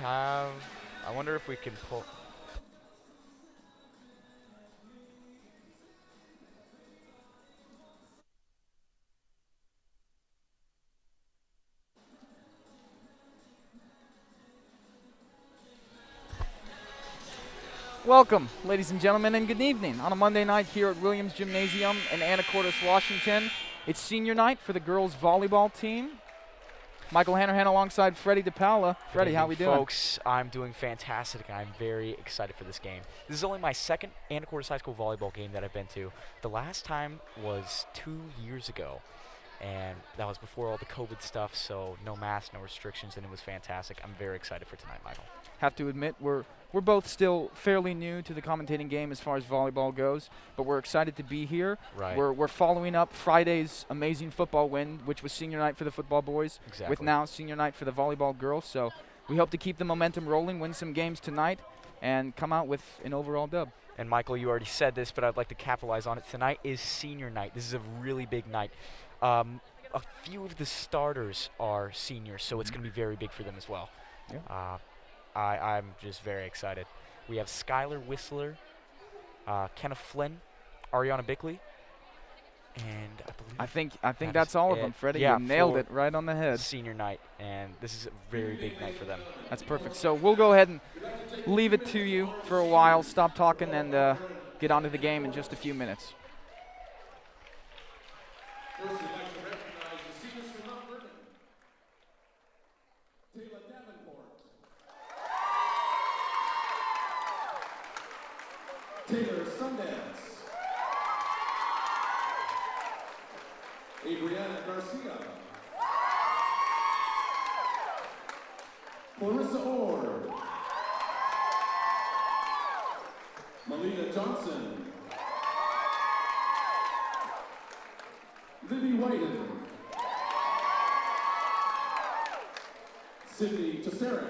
I wonder if we can pull. Welcome, ladies and gentlemen, and good evening. On a Monday night here at Williams Gymnasium in Anacortes, Washington, it's senior night for the girls' volleyball team. Michael Hanrahan alongside Freddie DePaula. Freddie, how we doing? Folks, I'm doing fantastic, and I'm very excited for this game. This is only my second Anacortes High School volleyball game that I've been to. The last time was 2 years ago, and that was before all the COVID stuff, so no masks, no restrictions, and it was fantastic. I'm very excited for tonight, Michael. Have to admit, we're both still fairly new to the commentating game as far as volleyball goes, but we're excited to be here. Right. We're following up Friday's amazing football win, which was senior night for the football boys, Exactly. with now senior night for the volleyball girls. So we hope to keep the momentum rolling, win some games tonight, and come out with an overall dub. And Michael, you already said this, but I'd like to capitalize on it. Tonight is senior night. This is a really big night. A few of the starters are seniors, so it's going to be very big for them as well. Yeah. I'm just very excited. We have Skylar Whistler, Kenneth Flynn, Ariana Bickley, and I think that's all of them, Freddie. Yeah, you nailed it right on the head. Senior night, and this is a very big night for them. That's perfect. So we'll go ahead and leave it to you for a while, stop talking, and get on to the game in just a few minutes. First, we'd like to recognize the seniors from Mount Vernon. Taylor Davenport. Taylor Sundance. Adriana Garcia. Clarissa Ord. Melina Johnson. Libby Whiten. Sydney Teserick.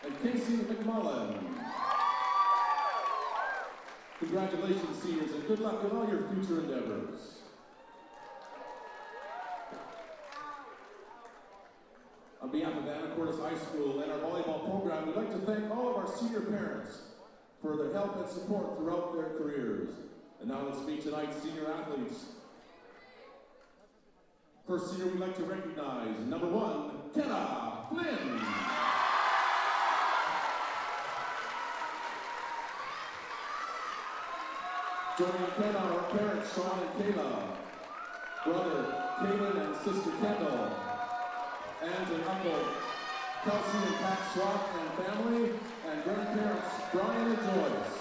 And Casey McMullen. Congratulations, seniors, and good luck in all your future endeavors. On behalf of Anacortes High School and our volleyball program, we'd like to thank all of our senior parents for their help and support throughout their careers. And now let's meet tonight's senior athletes. First senior we'd like to recognize, number 1, Kenna Flynn. Joining Kenna are parents Sean and Kayla, brother Kaden and sister Kendall, aunt and uncle Kelsey and Pat Swap and family, and grandparents Brian and Joyce.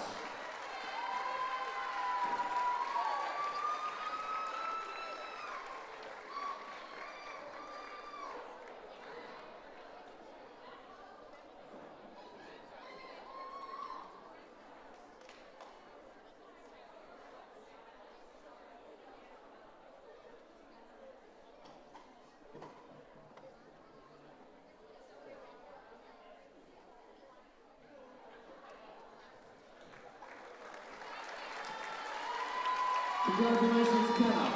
Congratulations, Kenna.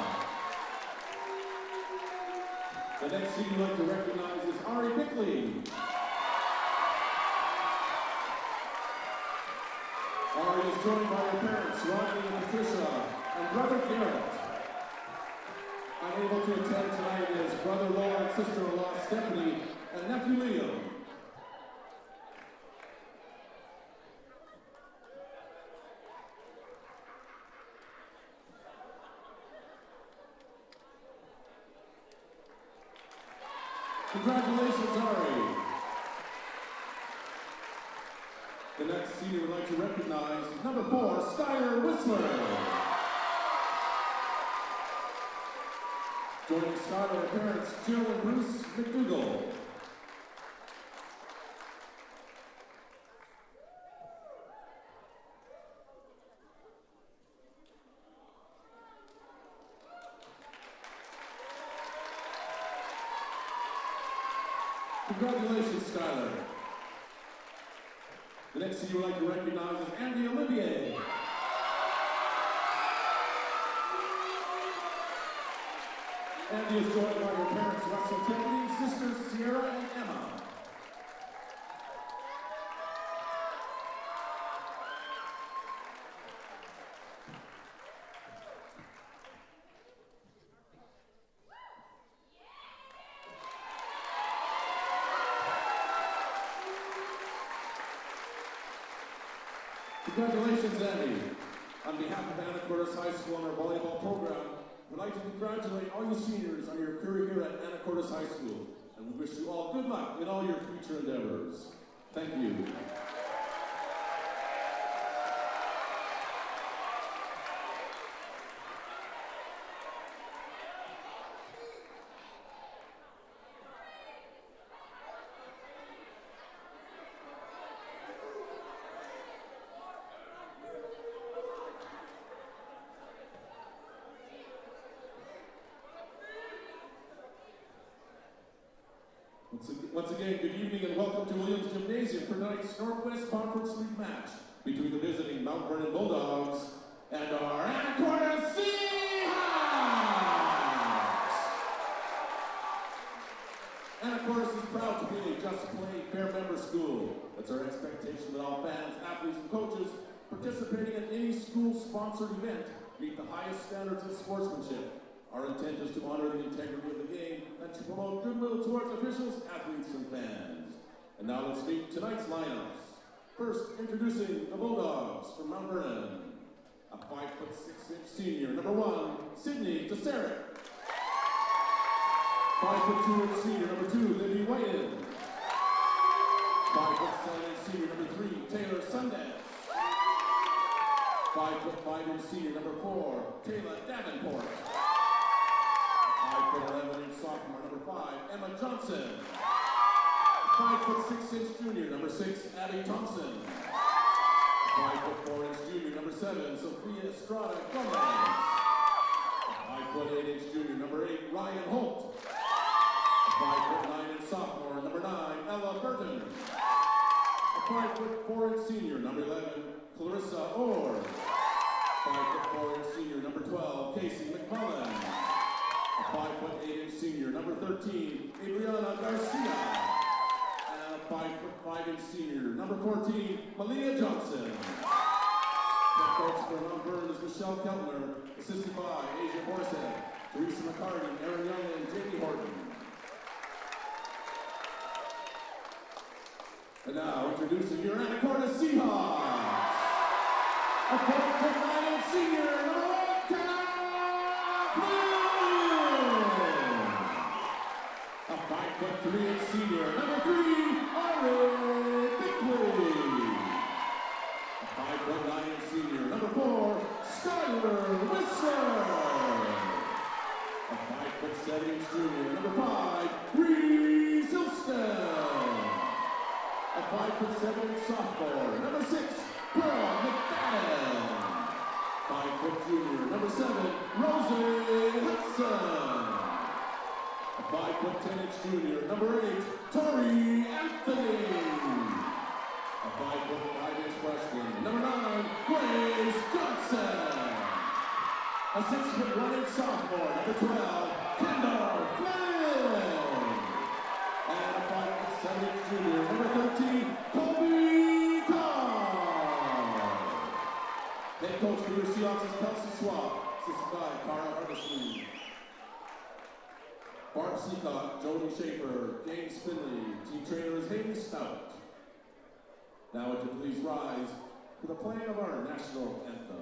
The next team we'd like to recognize is Ari Bickley. Ari is joined by her parents, Rodney and Patricia, and brother Garrett. Unable to attend tonight is brother Laura, sister-in-law Stephanie, and nephew Liam. Congratulations, Ari. The next senior would like to recognize number 4, Skylar Whistler. Joining Skylar, parents Jill and Bruce McDougall. Congratulations, Skylar. The next senior we'd like to recognize is Andy Olivier. Andy is joined by her parents, Russell Tiffany, sisters Sierra and Congratulations, Andy. On behalf of Anacortes High School and our volleyball program, we'd like to congratulate all you seniors on your career here at Anacortes High School, and we wish you all good luck in all your future endeavors. Thank you. Once again, good evening and welcome to Williams Gymnasium for tonight's Northwest Conference League match between the visiting Mount Vernon Bulldogs and our Anacortes Seahawks! Anacortes is proud to be a Just Play Fair member school. It's our expectation that all fans, athletes, and coaches participating in any school-sponsored event meet the highest standards of sportsmanship. Our intent is to honor the integrity of the game and to promote goodwill towards officials, athletes, and fans. And now let's meet tonight's lineups. First, introducing the Bulldogs from Mount Vernon. A 5'6" senior, number 1, Sydney Tesserick. 5'2" senior, number 2, Libby Whiten. 5'7" senior, number 3, Taylor Sundance. 5'5" senior, number 4, Taylor Davenport. 5'11" sophomore, number 5, Emma Johnson. 5'6" junior, number 6, Abby Thompson. 5'4" junior, number 7, Sophia Estrada Gomez. 5'8" junior, number 8, Ryan Holt. 5'9" sophomore, number 9, Ella Burton. 5'4" senior, number 11, Clarissa Orr. 5'4" senior, number 12, Casey McMullen. A 5'8" senior, number 13, Adriana Garcia. And a 5'5" senior, number 14, Malia Johnson. Head coach for Mount Vernon is Michelle Keltner, assisted by Asia Horsett, Teresa McCarty, Aaron Young, and Jamie Horton. And now introducing your Anacortes Seahawks. A 4'9" senior, number 1, a 5'3" senior, number 3, Ari Bickley. A 5'9" senior, number 4, Skylar Whistler. A 5'7" junior, number 5, Reese Hilston. A 5'7" sophomore, number 6, Pearl McFadden. 5' junior, number 7, Rosie Hudson. A 5'10" junior, number 8, Tori Anthony. A 5'5" freshman, number 9, Grace Johnson. A 6'1" sophomore, number 12, Kendall Flynn. And a 5'7" junior, number 13, Colby Carr. Head coach for your Seahawks is Kelsey Swab, assisted by Cara Hardison. Barb Seacock, Jody Schaefer, James Finley, team trainer is Hayden Stout. Now would you please rise for the playing of our national anthem.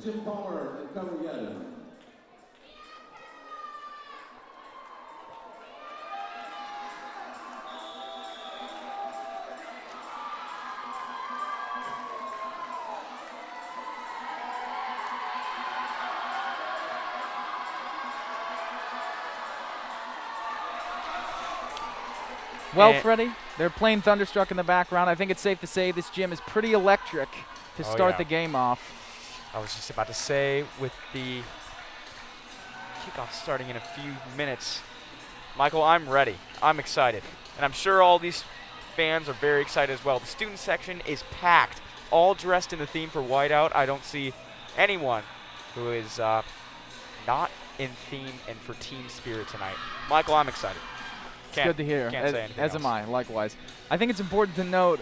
Jim Palmer and Cover Yadin. Well, Freddie, they're playing Thunderstruck in the background. I think it's safe to say this gym is pretty electric to start the game off. I was just about to say, with the kickoff starting in a few minutes, Michael, I'm ready. I'm excited. And I'm sure all these fans are very excited as well. The student section is packed, all dressed in the theme for whiteout. I don't see anyone who is not in theme and for team spirit tonight. Michael, I'm excited. It's good to hear, as am I, likewise. I think it's important to note,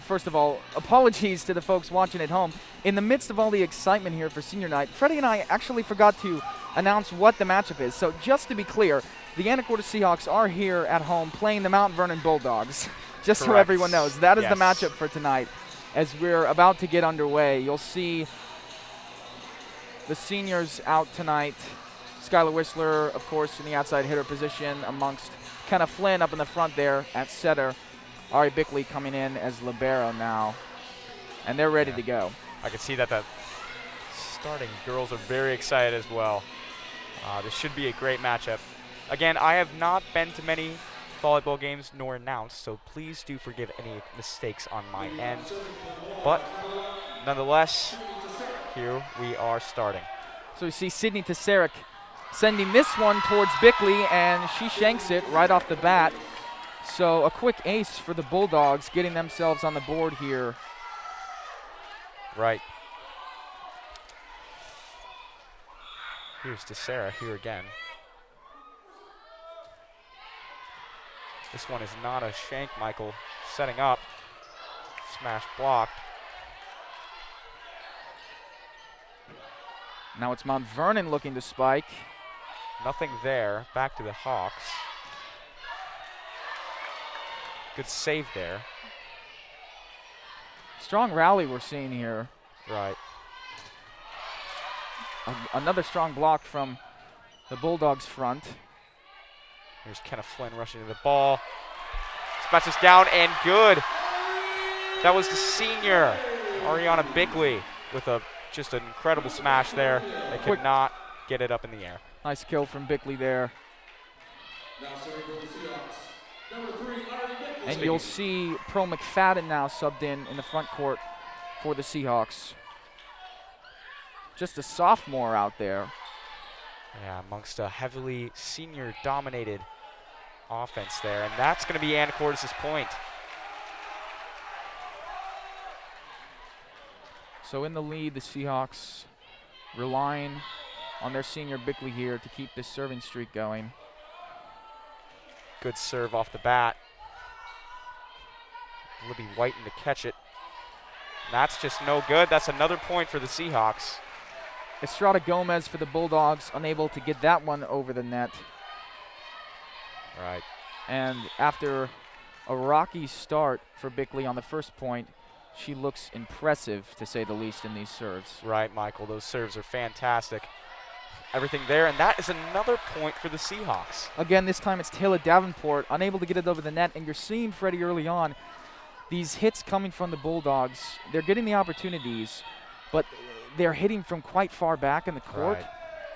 first of all, apologies to the folks watching at home. In the midst of all the excitement here for senior night, Freddie and I actually forgot to announce what the matchup is. So just to be clear, the Anacortes Seahawks are here at home playing the Mount Vernon Bulldogs. Just so everyone knows, that is the matchup for tonight. As we're about to get underway, you'll see the seniors out tonight. Skylar Whistler, of course, in the outside hitter position amongst Kenna Flynn up in the front there at setter. Ari Bickley coming in as libero now. And they're ready to go. I can see that the starting girls are very excited as well. This should be a great matchup. Again, I have not been to many volleyball games nor announced, so please do forgive any mistakes on my end. But nonetheless, here we are starting. So we see Sydney Tesaric sending this one towards Bickley, and she shanks it right off the bat. So a quick ace for the Bulldogs, getting themselves on the board here. Right. Here's to Sarah here again. This one is not a shank, Michael. Setting up. Smash blocked. Now it's Mount Vernon looking to spike. Nothing there. Back to the Hawks. Good save there. Strong rally we're seeing here. Right. Another strong block from the Bulldogs front. Here's Kenna Flynn rushing to the ball. Smashes down and good. That was the senior, Ariana Bickley, with just an incredible smash there. They could not get it up in the air. Nice kill from Bickley there. And you'll see Pearl McFadden now subbed in the front court for the Seahawks. Just a sophomore out there. Yeah, amongst a heavily senior-dominated offense there, and that's going to be Anacortes' point. So in the lead, the Seahawks relying on their senior Bickley here to keep this serving streak going. Good serve off the bat. Libby Whiten to catch it. That's just no good. That's another point for the Seahawks. Estrada Gomez for the Bulldogs, unable to get that one over the net. Right. And after a rocky start for Bickley on the first point, she looks impressive, to say the least, in these serves. Right, Michael. Those serves are fantastic. Everything there, and that is another point for the Seahawks. Again, this time it's Taylor Davenport, unable to get it over the net, and you're seeing, Freddie, early on, these hits coming from the Bulldogs, they're getting the opportunities, but they're hitting from quite far back in the court. Right.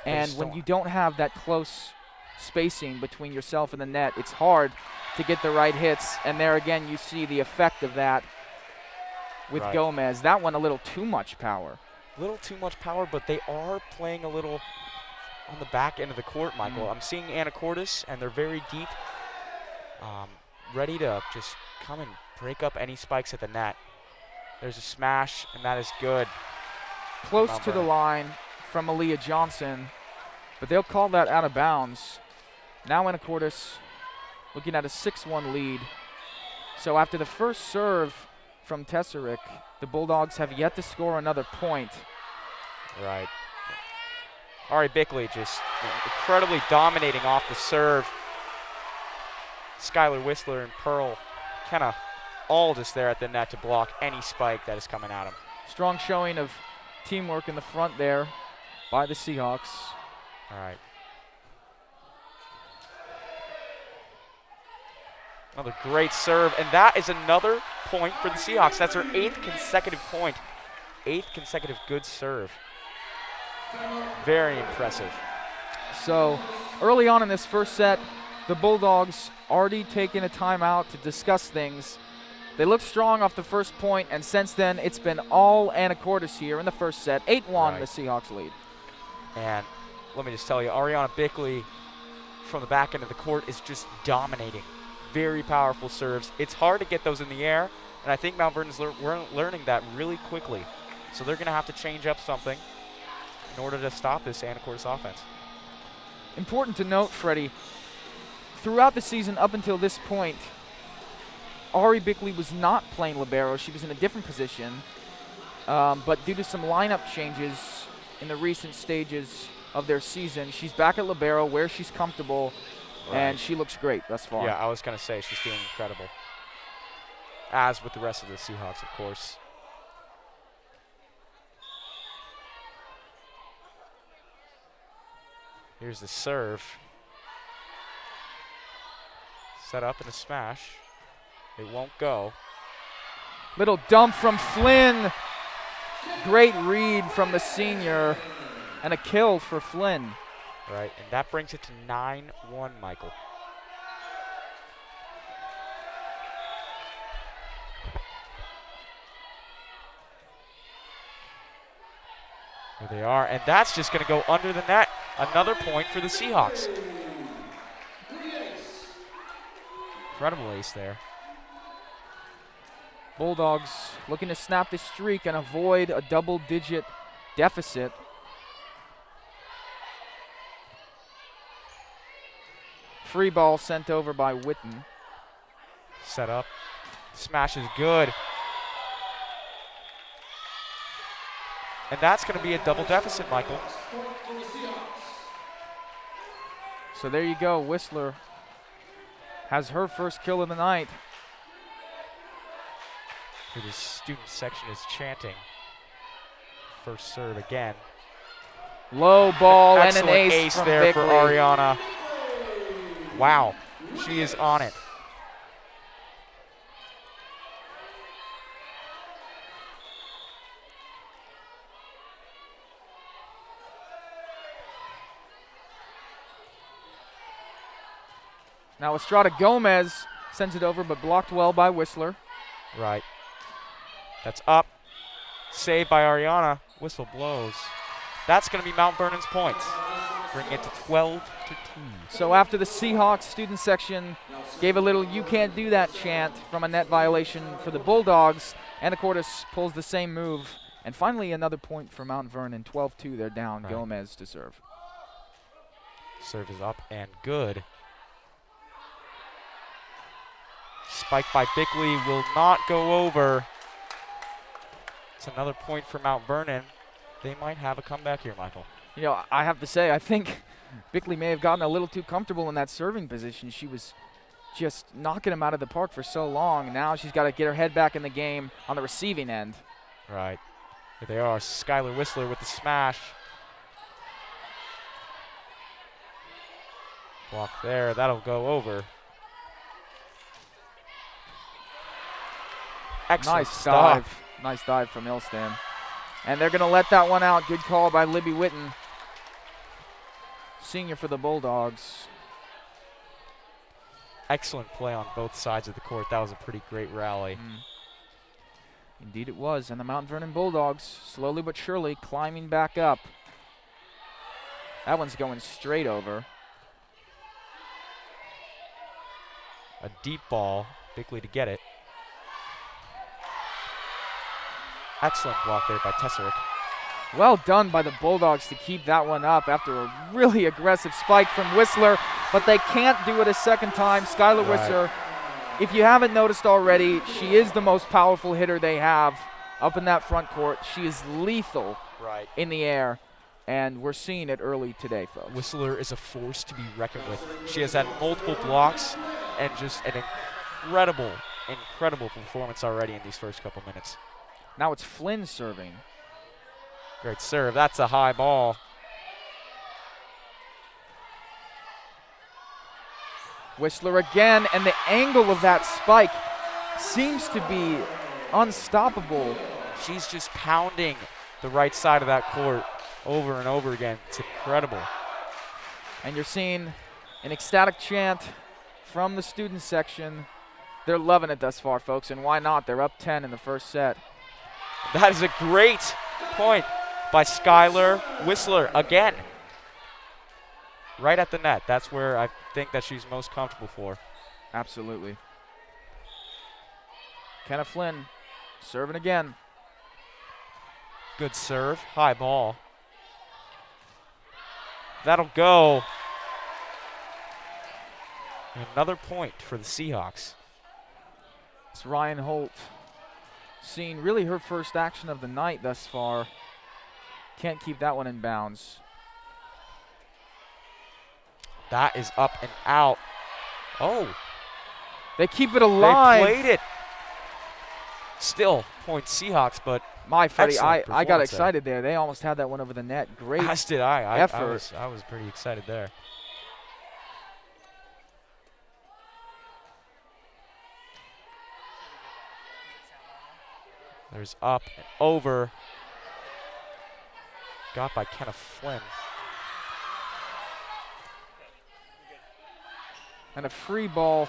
And when you don't have that close spacing between yourself and the net, it's hard to get the right hits. And there again, you see the effect of that with Gomez. That one a little too much power. A little too much power, but they are playing a little on the back end of the court, Michael. I'm seeing Anacortes, and they're very deep, ready to just come and break up any spikes at the net. There's a smash, and that is good. Close to the line from Aaliyah Johnson, but they'll call that out of bounds. Now Anacortes looking at a 6-1 lead. So after the first serve from Tesaric, the Bulldogs have yet to score another point. Right. Ari Bickley just incredibly dominating off the serve. Skylar Whistler and Pearl Kenna all just there at the net to block any spike that is coming at him. Strong showing of teamwork in the front there by the Seahawks. All right. Another great serve, and that is another point for the Seahawks. That's her 8th consecutive point. 8th consecutive good serve. Very impressive. So early on in this first set, the Bulldogs already taken a timeout to discuss things. They looked strong off the first point, and since then it's been all Anacortes here in the first set. 8-1, the Seahawks lead. And let me just tell you, Ariana Bickley from the back end of the court is just dominating. Very powerful serves. It's hard to get those in the air, and I think Mount Vernon's learning that really quickly. So they're going to have to change up something in order to stop this Anacortes offense. Important to note, Freddie, throughout the season up until this point, Ari Bickley was not playing libero. She was in a different position, but due to some lineup changes in the recent stages of their season, she's back at libero where she's comfortable. And she looks great thus far. Yeah, I was going to say she's doing incredible. As with the rest of the Seahawks, of course. Here's the serve. Set up in a smash. It won't go. Little dump from Flynn. Great read from the senior. And a kill for Flynn. Right, and that brings it to 9-1, Michael. There they are, and that's just going to go under the net. Another point for the Seahawks. Incredible ace there. Bulldogs looking to snap the streak and avoid a double-digit deficit. Free ball sent over by Witten. Set up. Smash is good. And that's going to be a double deficit, Michael. So there you go. Whistler has her first kill of the night. The student section is chanting. First serve again. Low ball and an Excellent ace from there Bickley. for Ariana. Wow, she is on it. Now Estrada Gomez sends it over, but blocked well by Whistler. Right. That's up. Saved by Ariana. Whistle blows. That's going to be Mount Vernon's points. Bring it to 12-2. So after the Seahawks student section gave a little "you can't do that" chant from a net violation for the Bulldogs, Anacortes pulls the same move. And finally another point for Mount Vernon. 12-2, they're down. Right. Gomez to serve. Serve is up and good. Spike by Bickley will not go over. It's another point for Mount Vernon. They might have a comeback here, Michael. You know, I have to say, I think Bickley may have gotten a little too comfortable in that serving position. She was just knocking him out of the park for so long. Now she's got to get her head back in the game on the receiving end. Right. Here they are. Skylar Whistler with the smash. Block there. That'll go over. Excellent Nice stop. dive. Nice dive from Ilstan. And they're going to let that one out. Good call by Libby Witten, senior for the Bulldogs. Excellent play on both sides of the court. That was a pretty great rally. Indeed it was. And the Mount Vernon Bulldogs, slowly but surely, climbing back up. That one's going straight over. A deep ball. Bickley to get it. Excellent block there by Tesserick. Well done by the Bulldogs to keep that one up after a really aggressive spike from Whistler, but they can't do it a second time. Skylar Whistler, if you haven't noticed already, she is the most powerful hitter they have up in that front court. She is lethal in the air, and we're seeing it early today, folks. Whistler is a force to be reckoned with. She has had multiple blocks and just an incredible performance already in these first couple minutes. Now it's Flynn serving. Great serve. That's a high ball. Whistler again, and the angle of that spike seems to be unstoppable. She's just pounding the right side of that court over and over again. It's incredible. And you're seeing an ecstatic chant from the student section. They're loving it thus far, folks, and why not? They're up 10 in the first set. That is a great point by Skylar Whistler again. Right at the net. That's where I think that she's most comfortable for. Absolutely. Kenna Flynn serving again. Good serve. High ball. That'll go. Another point for the Seahawks. It's Ryan Holt seeing really her first action of the night thus far. Can't keep that one in bounds. That is up and out. Oh, They keep it alive. they played it. Still, point Seahawks, but My Freddie, excellent I got performance there. excited there. They almost had that one over the net. Great. as did I. effort. I was pretty excited there. There's up and over. Got by Kenna Flynn. And a free ball.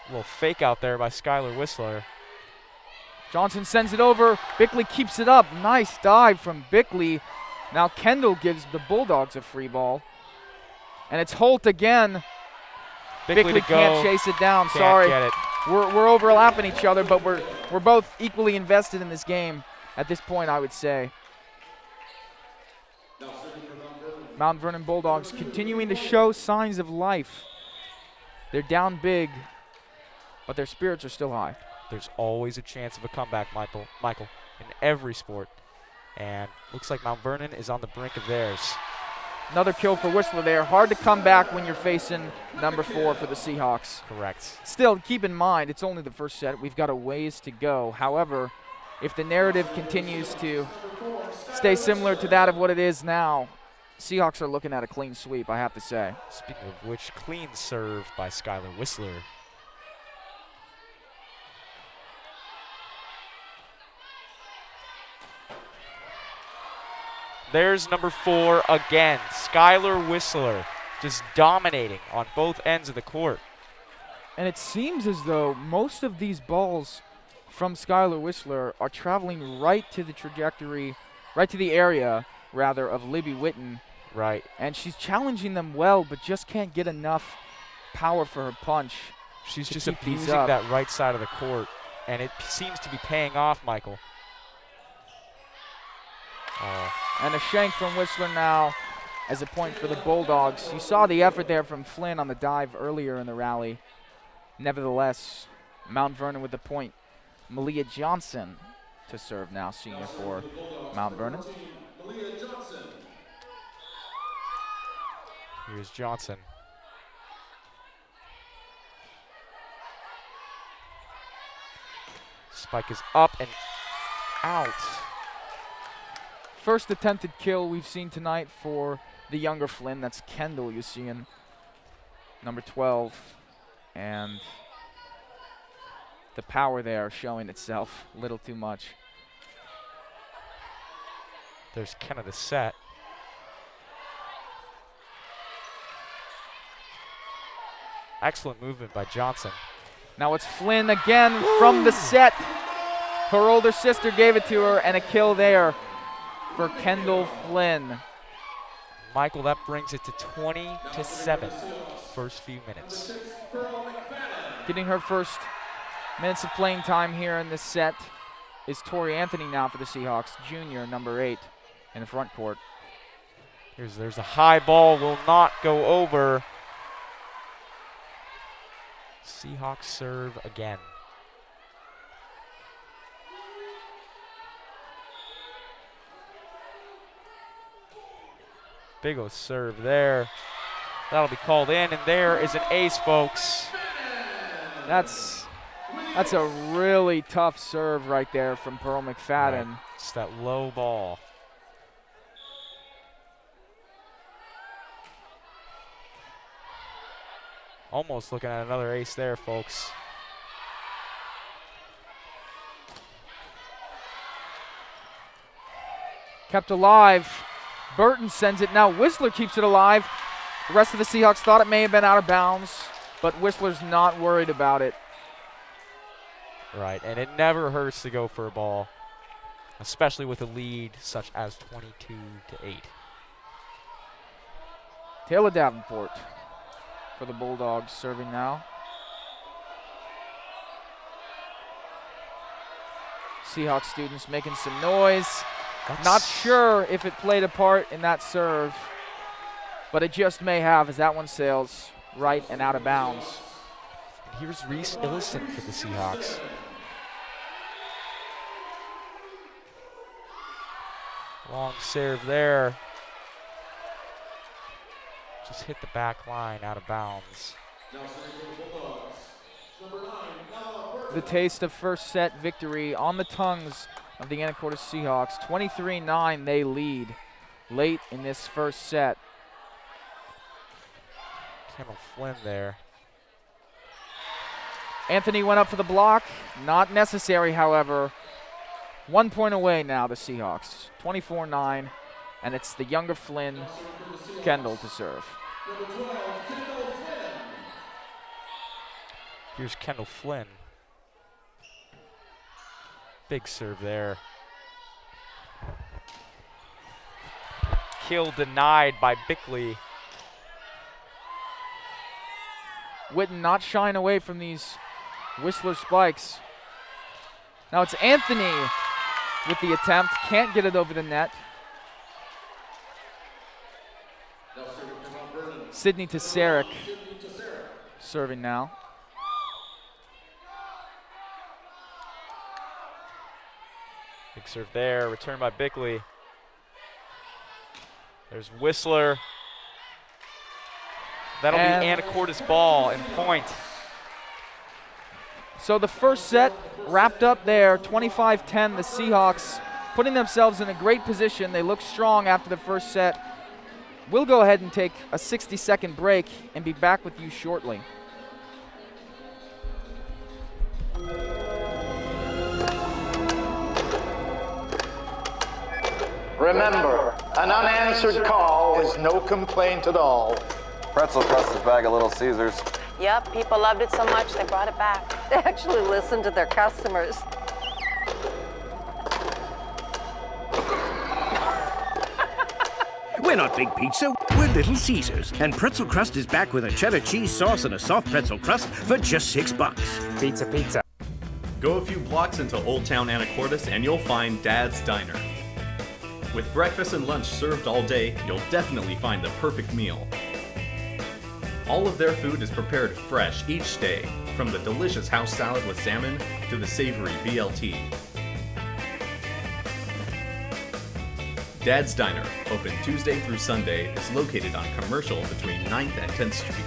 A little fake out there by Skylar Whistler. Johnson sends it over. Bickley keeps it up. Nice dive from Bickley. Now Kendall gives the Bulldogs a free ball. And it's Holt again. Bickley to go. can't chase it down. Can't Sorry. get it. We're overlapping each other, but we're both equally invested in this game at this point, I would say. Mount Vernon Bulldogs continuing to show signs of life. They're down big, but their spirits are still high. There's always a chance of a comeback, Michael, in every sport. And looks like Mount Vernon is on the brink of theirs. Another kill for Whistler there. Hard to come back when you're facing number 4 for the Seahawks. Correct. Still, keep in mind, it's only the first set. We've got a ways to go. However, if the narrative continues to stay similar to that of what it is now, Seahawks are looking at a clean sweep, I have to say. Speaking of which, clean serve by Skylar Whistler. There's number 4 again. Skylar Whistler just dominating on both ends of the court. And it seems as though most of these balls from Skylar Whistler are traveling right to the trajectory, right to the area, rather, of Libby Witten. Right. And she's challenging them well, but just can't get enough power for her punch. She's to just keep these abusing up. that right side of the court, and it seems to be paying off, Michael. Oh. And a shank from Whistler now as a point for the Bulldogs. You saw the effort there from Flynn on the dive earlier in the rally. Nevertheless, Mount Vernon with the point. Malia Johnson to serve now, senior for Mount Vernon. Here's Johnson. Spike is up and out. First attempted kill we've seen tonight for the younger Flynn. That's Kendall you see in number 12. And the power there showing itself a little too much. There's Canada set. Excellent movement by Johnson. Now it's Flynn again from the set. Her older sister gave it to her, and a kill there for Kendall Flynn. Michael, that brings it to 20-7 first few minutes. Getting her first minutes of playing time here in this set is Tori Anthony now for the Seahawks, junior, number 8 in the front court. There's a high ball, will not go over. Seahawks serve again. Big O serve there. That'll be called in, and there is an ace, folks. That's That's a really tough serve right there from Pearl McFadden. Right. It's that low ball. Almost looking at another ace there, folks. Kept alive. Burton sends it. Now Whistler keeps it alive. The rest of the Seahawks thought it may have been out of bounds, but Whistler's not worried about it. Right, and it never hurts to go for a ball, especially with a lead such as 22-8. Taylor Davenport for the Bulldogs serving now. Seahawks students making some noise. Not sure if it played a part in that serve, but it just may have, as that one sails right and out of bounds. Here's Reese Illiston for the Seahawks. Long serve there. Just hit the back line out of bounds. The taste of first set victory on the tongues of the Anacortes Seahawks. 23-9 they lead late in this first set. Kendall Flynn there. Anthony went up for the block. Not necessary, however. 1 point away now, the Seahawks. 24-9, and it's the younger Flynn, Kendall to serve. Here's Kendall Flynn. Big serve there. Kill denied by Bickley. Witten not shying away from these Whistler spikes. Now it's Anthony with the attempt. Can't get it over the net. Sidney Tesaric serving now. Big serve there, returned by Bickley. There's Whistler. That'll be Anacortes ball and point. So the first set wrapped up there, 25-10. The Seahawks putting themselves in a great position. They look strong after the first set. We'll go ahead and take a 60-second break and be back with you shortly. Remember, an unanswered call is no complaint at all. Pretzel crust is back at Little Caesars. Yep, people loved it so much they brought it back. They actually listened to their customers. We're not Big Pizza, we're Little Caesars. And pretzel crust is back with a cheddar cheese sauce and a soft pretzel crust for just $6. Pizza, pizza. Go a few blocks into Old Town Anacortes and you'll find Dad's Diner. With breakfast and lunch served all day, you'll definitely find the perfect meal. All of their food is prepared fresh each day, from the delicious house salad with salmon to the savory BLT. Dad's Diner, open Tuesday through Sunday, is located on Commercial between 9th and 10th Street.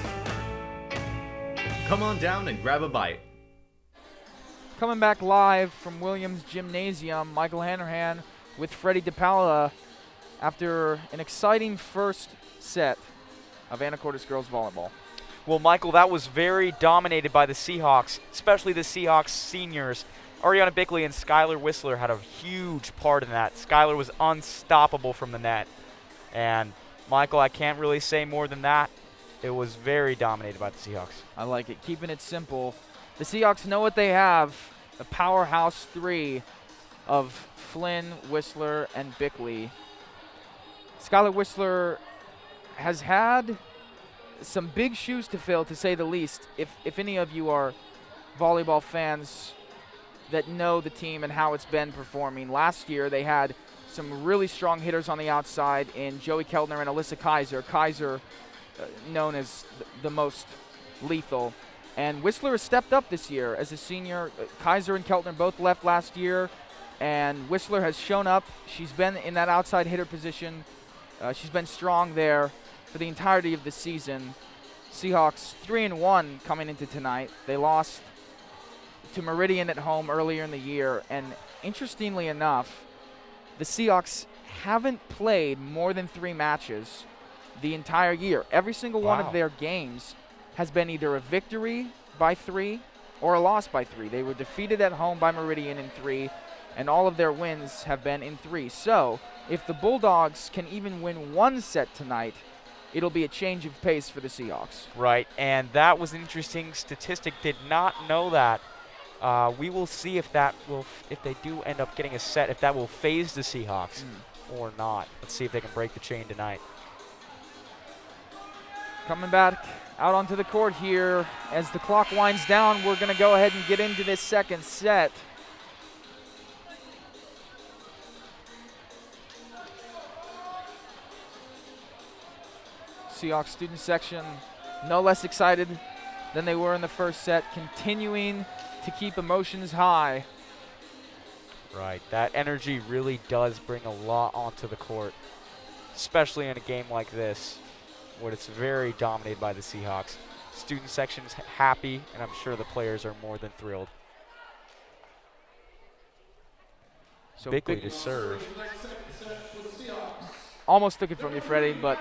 Come on down and grab a bite. Coming back live from Williams Gymnasium, Michael Hanrahan with Freddie DePaula after an exciting first set of Anacortes girls volleyball. Well, Michael, that was very dominated by the Seahawks, especially the Seahawks seniors. Ariana Bickley and Skylar Whistler had a huge part in that. Skylar was unstoppable from the net. And, Michael, I can't really say more than that. It was very dominated by the Seahawks. I like it. Keeping it simple. The Seahawks know what they have. A powerhouse three of Flynn, Whistler, and Bickley. Skylar Whistler has had some big shoes to fill, to say the least. If any of you are volleyball fans that know the team and how it's been performing. Last year they had some really strong hitters on the outside in Joey Keltner and Alyssa Kaiser. Kaiser known as the most lethal. And Whistler has stepped up this year as a senior. Kaiser and Keltner both left last year, and Whistler has shown up. She's been in that outside hitter position. She's been strong there for the entirety of the season. Seahawks 3-1 coming into tonight. They lost to Meridian at home earlier in the year, and interestingly enough, the Seahawks haven't played more than 3 matches the entire year. Every single one of their games has been either a victory by 3 or a loss by 3. They were defeated at home by Meridian in 3, and all of their wins have been in 3. So if the Bulldogs can even win 1 set tonight, it'll be a change of pace for the Seahawks. Right, and that was an interesting statistic. Did not know that. We will see if they do end up getting a set, if that will phase the Seahawks or not. Let's see if they can break the chain tonight. Coming back out onto the court here as the clock winds down. We're going to go ahead and get into this second set. Seahawks student section no less excited than they were in the first set, continuing to keep emotions high. Right, that energy really does bring a lot onto the court, especially in a game like this, where it's very dominated by the Seahawks. Student section's happy, and I'm sure the players are more than thrilled. So Bickley to serve. Almost took it from you, Freddie, but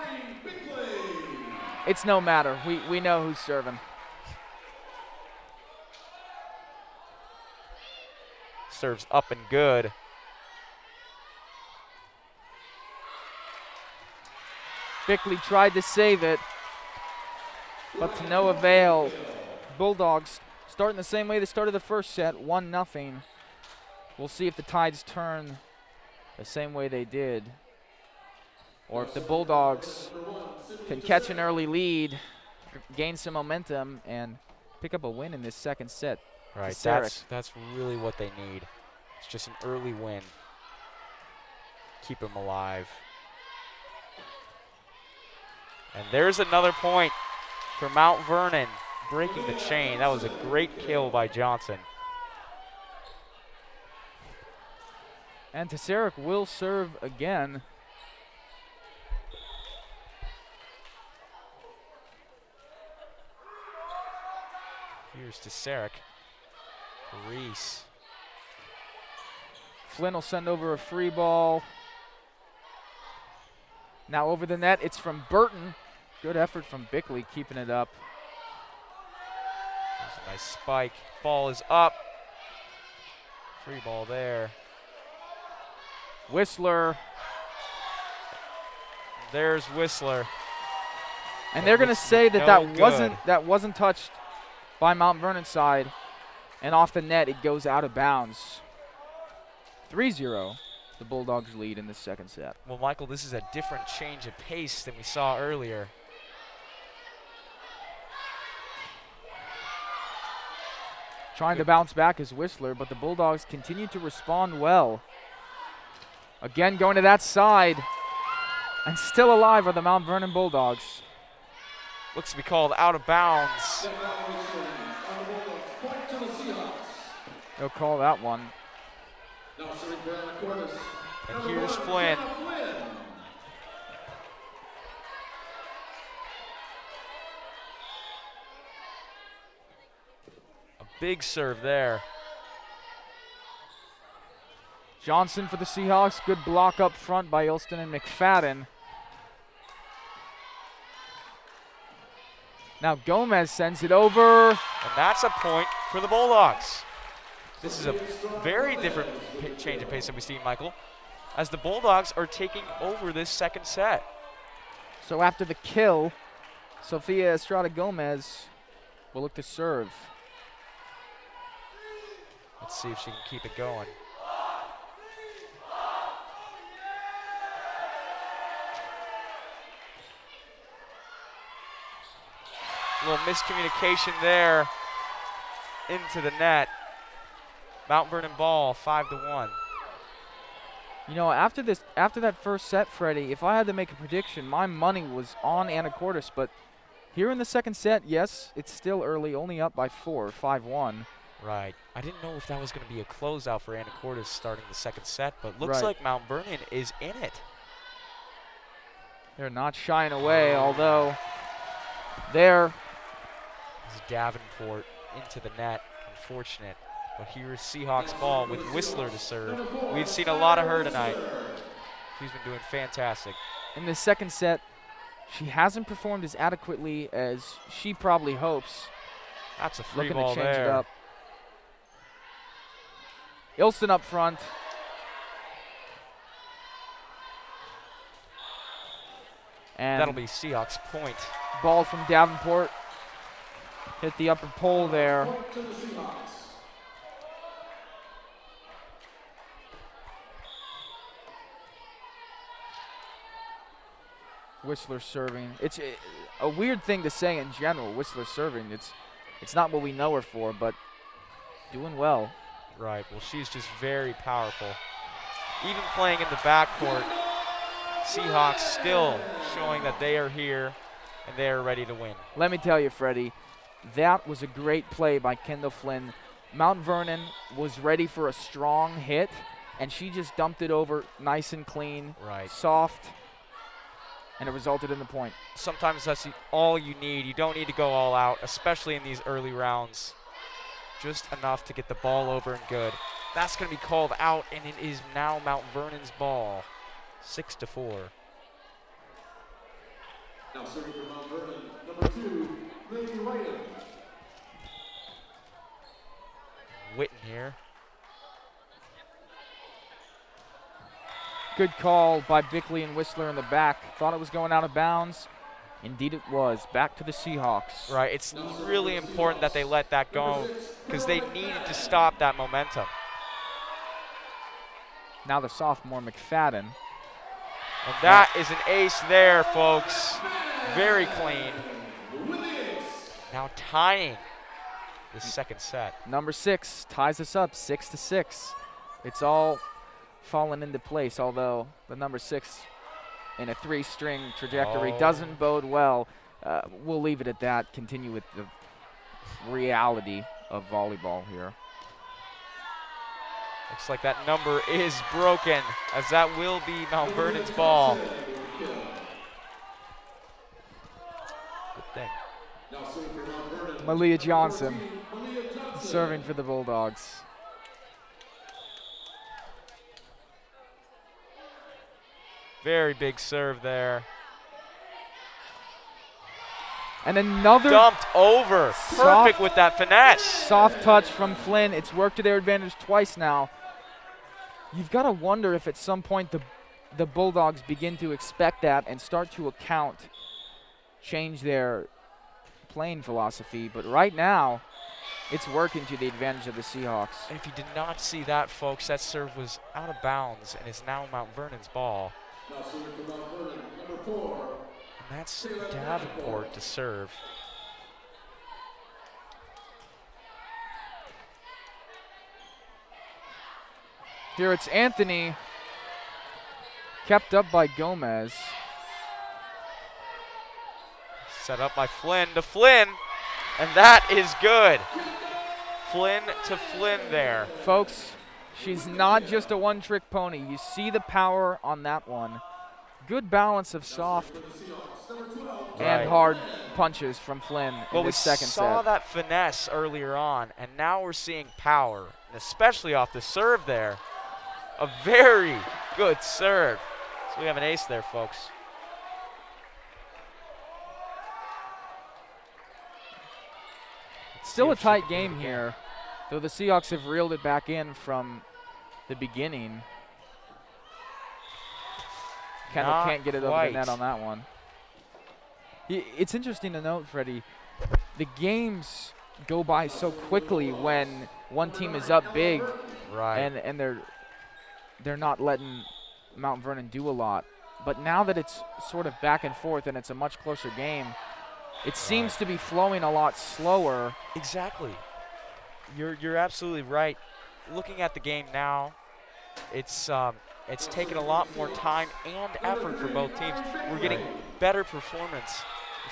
it's no matter. We know who's serving. Serves up and good. Bickley tried to save it, but to no avail. Bulldogs starting the same way they started the first set, 1-0. We'll see if the tides turn the same way they did, or if the Bulldogs can catch an early lead, gain some momentum, and pick up a win in this second set. Right, that's really what they need. It's just an early win. Keep them alive. And there's another point for Mount Vernon, breaking the chain. That was a great kill by Johnson. And Tesaric will serve again. Here's Tesaric. Reese. Flynn will send over a free ball. Now over the net, it's from Burton. Good effort from Bickley, keeping it up. There's a nice spike. Ball is up. Free ball there. Whistler. There's Whistler. And they're going to say that that wasn't touched by Mount Vernon's side. And off the net, it goes out of bounds. 3-0, the Bulldogs lead in the second set. Well, Michael, this is a different change of pace than we saw earlier. Trying to bounce back is Whistler, but the Bulldogs continue to respond well. Again, going to that side. And still alive are the Mount Vernon Bulldogs. Looks to be called out of bounds. They'll call that one. And here's Flynn. A big serve there. Johnson for the Seahawks. Good block up front by Ilston and McFadden. Now Gomez sends it over. And that's a point for the Bulldogs. This is a very different change of pace that we see, Michael, as the Bulldogs are taking over this second set. So after the kill, Sofia Estrada Gomez will look to serve. Let's see if she can keep it going. A little miscommunication there into the net. Mount Vernon ball, 5-1. You know, after that first set, Freddie, if I had to make a prediction, my money was on Anacortes, but here in the second set, yes, it's still early, only up by 4, 5-1. Right. I didn't know if that was going to be a closeout for Anacortes starting the second set, but looks like Mount Vernon is in it. They're not shying away, although there. This is Davenport into the net. Unfortunate. But here is Seahawks ball with Whistler to serve. We've seen a lot of her tonight. She's been doing fantastic. In the second set, she hasn't performed as adequately as she probably hopes. That's a free Looking ball to change there. it up. Ilston up front. And That'll be Seahawks point. ball from Davenport. Hit the upper pole there. Point to the Seahawks. Whistler serving. It's a weird thing to say in general, Whistler serving. It's not what we know her for, but doing well. Right, well, she's just very powerful. Even playing in the backcourt, Seahawks still showing that they are here and they are ready to win. Let me tell you, Freddie, that was a great play by Kendall Flynn. Mount Vernon was ready for a strong hit, and she just dumped it over nice and clean, Right. soft, and it resulted in the point. Sometimes that's all you need. You don't need to go all out, especially in these early rounds. Just enough to get the ball over and good. That's going to be called out, and it is now Mount Vernon's ball. 6-4. Now serving for Mount Vernon, number 2, Lily Whalen. Witten here. Good call by Bickley and Whistler in the back. Thought it was going out of bounds. Indeed it was. Back to the Seahawks. Right, it's really important that they let that go because they needed to stop that momentum. Now the sophomore McFadden. And that is an ace there, folks. Very clean. Now tying the second set. Number 6 ties us up 6-6. It's all fallen into place, although the number 6 in a 3-string trajectory doesn't bode well. We'll leave it at that. Continue with the reality of volleyball here. Looks like that number is broken, as that will be Mount Vernon's ball. Good thing. Now serving for Mount Vernon, Malia Johnson Malia Johnson. serving for the Bulldogs. Very big serve there. And another Dumped over. Perfect with that finesse. soft touch from Flynn. It's worked to their advantage twice now. You've got to wonder if at some point the Bulldogs begin to expect that and start to change their playing philosophy. But right now, it's working to the advantage of the Seahawks. And if you did not see that, folks, that serve was out of bounds and is now Mount Vernon's ball. Now serving for Mount Vernon, number 4, And that's Davenport to serve. Here it's Anthony, kept up by Gomez. Set up by Flynn to Flynn, and that is good. Flynn to Flynn there. Folks, she's not just a one-trick pony. You see the power on that one. Good balance of soft Right. and hard punches from Flynn Well, in we this second saw set. that finesse earlier on, and now we're seeing power, and especially off the serve there. A very good serve. So we have an ace there, folks. Still See a if she tight can do it game again. here, though the Seahawks have reeled it back in from the beginning. Kendall Not can't get it over quite. the net on that one. It's interesting to note, Freddie, the games go by so quickly when one team is up big Right. and they're not letting Mount Vernon do a lot. But now that it's sort of back and forth and it's a much closer game, it seems to be flowing a lot slower. Exactly. You're absolutely right. Looking at the game now, it's taken a lot more time and effort for both teams. We're getting better performance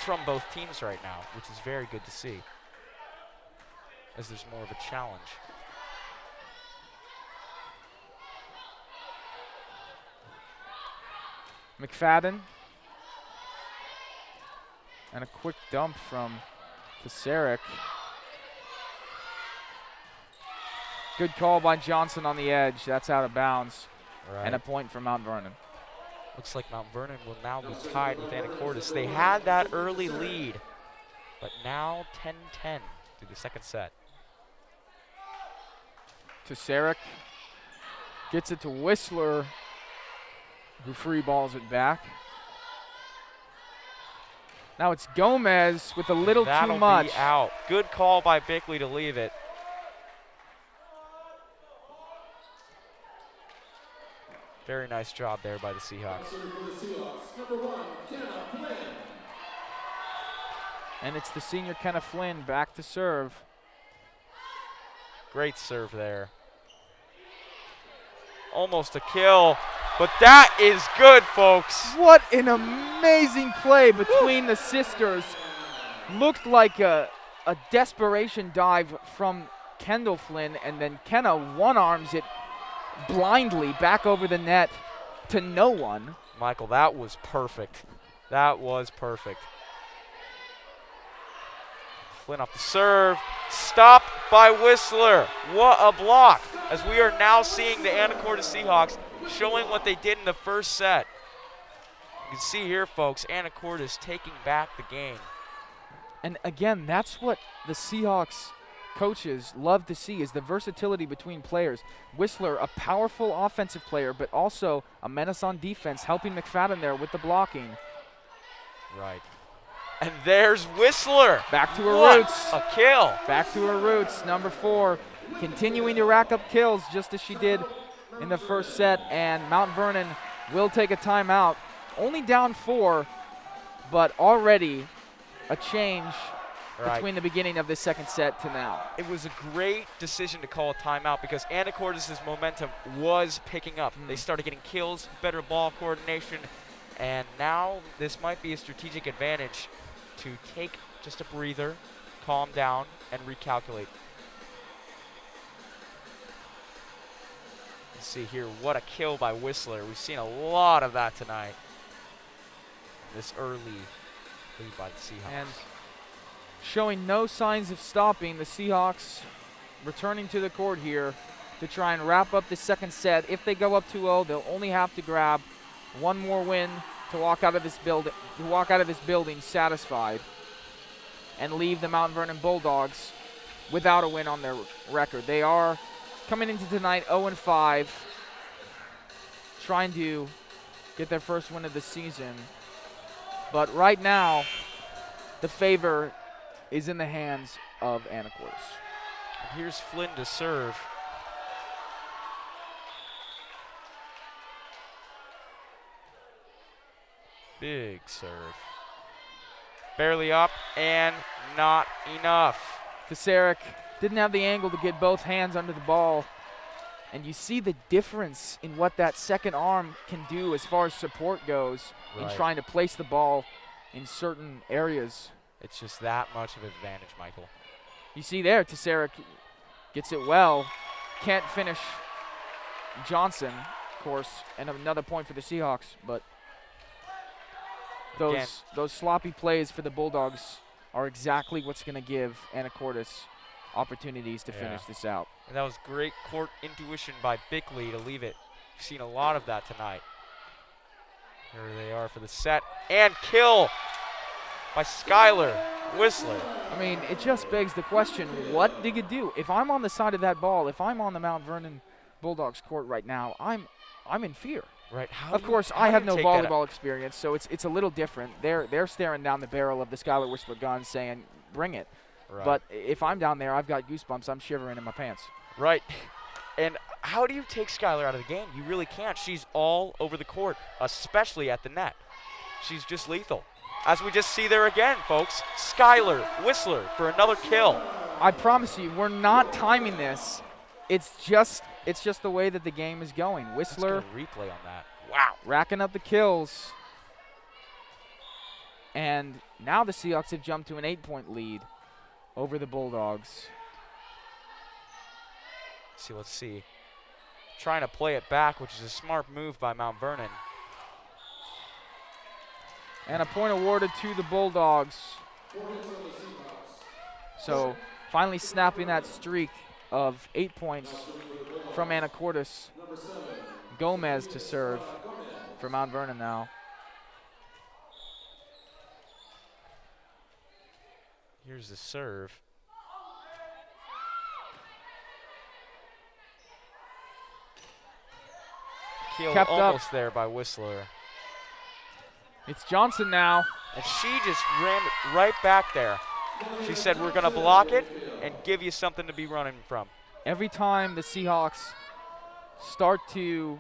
from both teams right now, which is very good to see, as there's more of a challenge. McFadden. And a quick dump from Tesaric. Good call by Johnson on the edge. That's out of bounds. Right. And a point for Mount Vernon. Looks like Mount Vernon will now be tied with Anacortes. They had that early lead, but now 10-10 through the second set. Tesaric gets it to Whistler, who free balls it back. Now it's Gomez with a little That'll too much. Be out. Good call by Bickley to leave it. Very nice job there by the Seahawks. And it's the senior Kenna Flynn back to serve. Great serve there. Almost a kill, but that is good, folks. What an amazing play between the sisters. Looked like a desperation dive from Kendall Flynn, and then Kenna one-arms it blindly back over the net to no one. Michael, that was perfect. That was perfect. Flynn off the serve. Stopped by Whistler. What a block. As we are now seeing the Anacortes Seahawks showing what they did in the first set. You can see here, folks, Anacortes taking back the game. And again, that's what the Seahawks coaches love to see, is the versatility between players. Whistler, a powerful offensive player, but also a menace on defense, helping McFadden there with the blocking. Right. And there's Whistler. Back to her What roots. a kill. Back to her roots, number 4, continuing to rack up kills just as she did in the first set. And Mount Vernon will take a timeout. Only down 4, but already a change between the beginning of the second set to now. It was a great decision to call a timeout because Anacortes' momentum was picking up. They started getting kills, better ball coordination, and now this might be a strategic advantage to take just a breather, calm down, and recalculate. Let's see here, what a kill by Whistler. We've seen a lot of that tonight. This early lead by the Seahawks. And showing no signs of stopping, the Seahawks returning to the court here to try and wrap up the second set. If they go up 2-0, they'll only have to grab one more win to walk out of this building satisfied and leave the Mount Vernon Bulldogs without a win on their record. They are coming into tonight 0-5, trying to get their first win of the season. But right now, the favor is in the hands of Anacortes. Here's Flynn to serve. Big serve. Barely up and not enough. Tesaric didn't have the angle to get both hands under the ball. And you see the difference in what that second arm can do as far as support goes in trying to place the ball in certain areas. It's just that much of an advantage, Michael. You see there, Tesaric gets it well. Can't finish Johnson, of course, and another point for the Seahawks. But those sloppy plays for the Bulldogs are exactly what's going to give Anacortes opportunities to finish this out. And that was great court intuition by Bickley to leave it. We've seen a lot of that tonight. Here they are for the set and kill by Skylar Whistler. I mean, it just begs the question, what do you do? If I'm on the side of that ball, if I'm on the Mount Vernon Bulldogs court right now, I'm in fear. Right. Of course, I have no volleyball experience, so it's a little different. They're staring down the barrel of the Skylar Whistler gun saying, bring it. Right. But if I'm down there, I've got goosebumps. I'm shivering in my pants. Right. And how do you take Skylar out of the game? You really can't. She's all over the court, especially at the net. She's just lethal. As we just see there again, folks, Skylar Whistler for another kill. I promise you, we're not timing this. It's just the way that the game is going. Whistler replay on that. Wow. Racking up the kills. And now the Seahawks have jumped to an 8-point lead over the Bulldogs. Let's see. Trying to play it back, which is a smart move by Mount Vernon. And a point awarded to the Bulldogs. So finally snapping that streak of 8 points from Anacortes. Gomez to serve for Mount Vernon now. Here's the serve. Killed Kept almost up. there by Whistler. It's Johnson now. And she just ran it right back there. She said, we're going to block it and give you something to be running from. Every time the Seahawks start to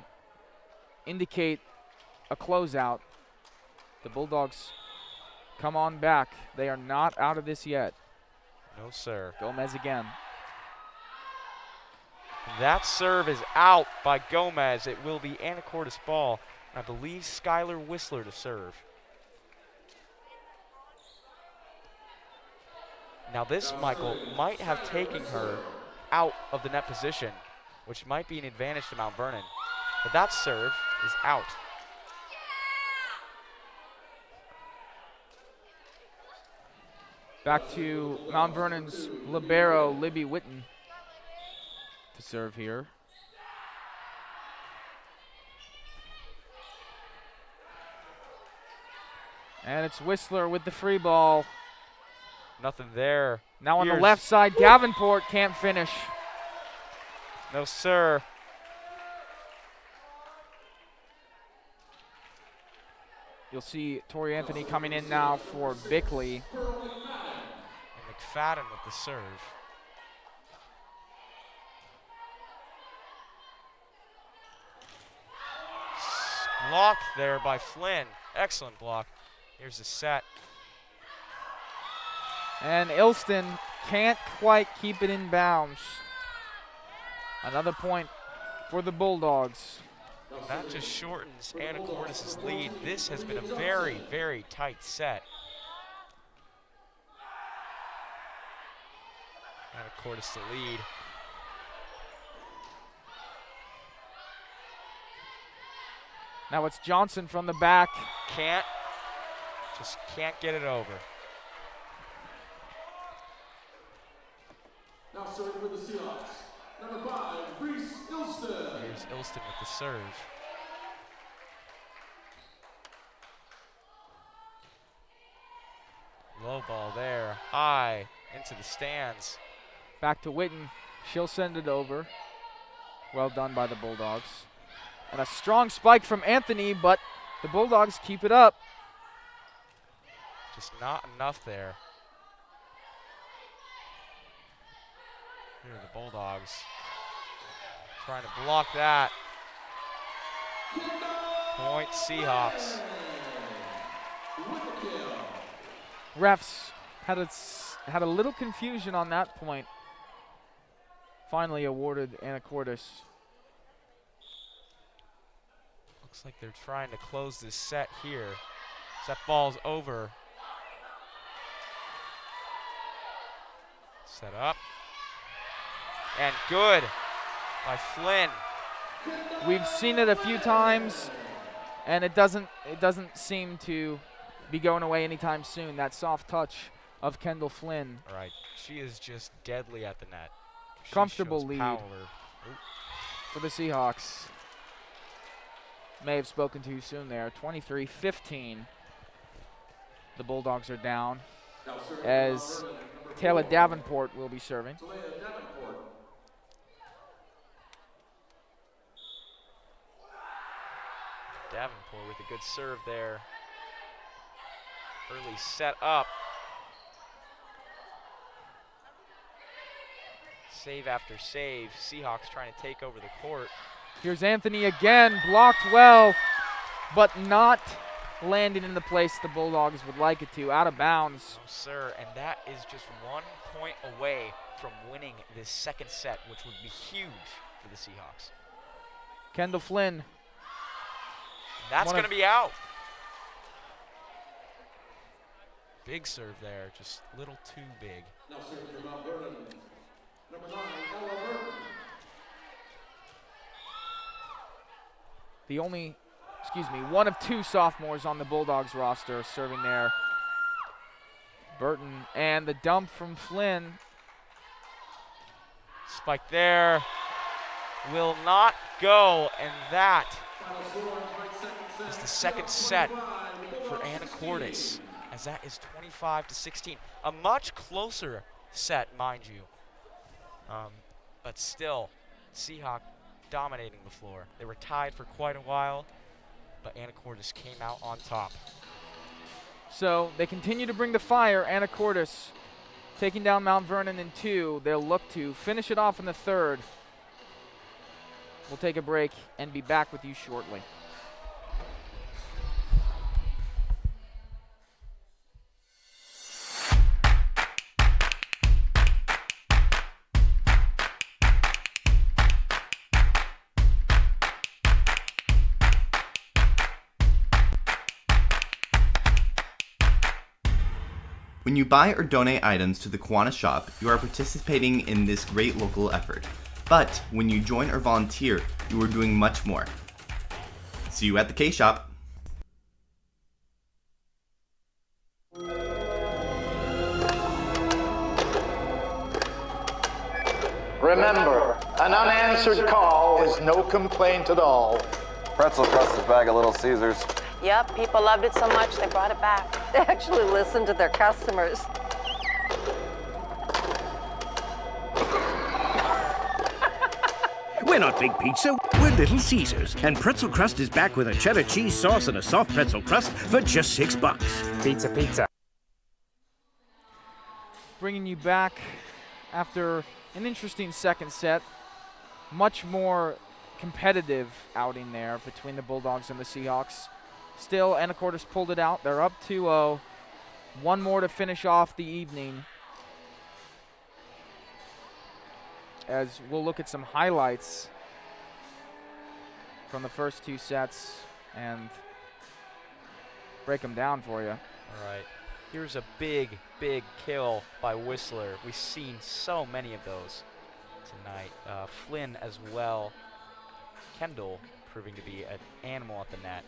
indicate a closeout, the Bulldogs come on back. They are not out of this yet. No, sir. Gomez again. That serve is out by Gomez. It will be Anacortes ball. I believe Skylar Whistler to serve. Now this, Michael, might have taken her out of the net position, which might be an advantage to Mount Vernon. But that serve is out. Back to Mount Vernon's libero, Libby Witten, to serve here. And it's Whistler with the free ball. Nothing there. Now on the Here's- left side, Davenport can't finish. No, sir. You'll see Tori Anthony coming in now for Bickley. And McFadden with the serve. Blocked there by Flynn. Excellent block. Here's the set. And Ilston can't quite keep it in bounds. Another point for the Bulldogs. And that just shortens Anacortes' lead. This has been a very, very tight set. Anacortes to lead. Now it's Johnson from the back. Just can't get it over. Now serving for the Seahawks, number 5, Reese Ilston. Here's Ilston with the serve. Low ball there, high into the stands. Back to Witten. She'll send it over. Well done by the Bulldogs. And a strong spike from Anthony, but the Bulldogs keep it up. Just not enough there. Here are the Bulldogs trying to block that. Point Seahawks. Refs had a little confusion on that point. Finally awarded Anacortes. Looks like they're trying to close this set here. That ball's over. Set up. And good by Flynn. We've seen it a few times, and it doesn't seem to be going away anytime soon. That soft touch of Kendall Flynn. Right. She is just deadly at the net. She Comfortable shows lead power. for the Seahawks. May have spoken too soon there. 23-15. The Bulldogs are down as Taylor Davenport will be serving. Davenport with a good serve there. Early set up. Save after save. Seahawks trying to take over the court. Here's Anthony again, blocked well, but not landing in the place the Bulldogs would like it to, out of bounds. No, sir, and that is just 1 point away from winning this second set, which would be huge for the Seahawks. Kendall Flynn. That's One going of- to be out. Big serve there, just a little too big. Now serving for Mount Vernon, number 9, Ella Burton. One of two sophomores on the Bulldogs roster serving there. Burton, and the dump from Flynn. Spike there. Will not go, and that is the second set for Anacortes, as that is 25-16. A much closer set, mind you. But still, Seahawk dominating the floor. They were tied for quite a while, but Anacortes came out on top. So they continue to bring the fire. Anacortes taking down Mount Vernon in 2. They'll look to finish it off in the third. We'll take a break and be back with you shortly. When you buy or donate items to the Kiwanis shop, you are participating in this great local effort. But when you join or volunteer, you are doing much more. See you at the K-Shop. Remember, an unanswered call is no complaint at all. Pretzel crust is back at Little Caesars. Yep, people loved it so much they brought it back. They actually listened to their customers. We're not Big Pizza, we're Little Caesars. And pretzel crust is back with a cheddar cheese sauce and a soft pretzel crust for just $6. Pizza, pizza. Bringing you back after an interesting second set. Much more competitive outing there between the Bulldogs and the Seahawks. Still, Anacortes pulled it out. They're up 2-0. One more to finish off the evening. As we'll look at some highlights from the first 2 sets and break them down for you. All right. Here's a big, big kill by Whistler. We've seen so many of those tonight. Flynn as well. Kendall proving to be an animal at the net.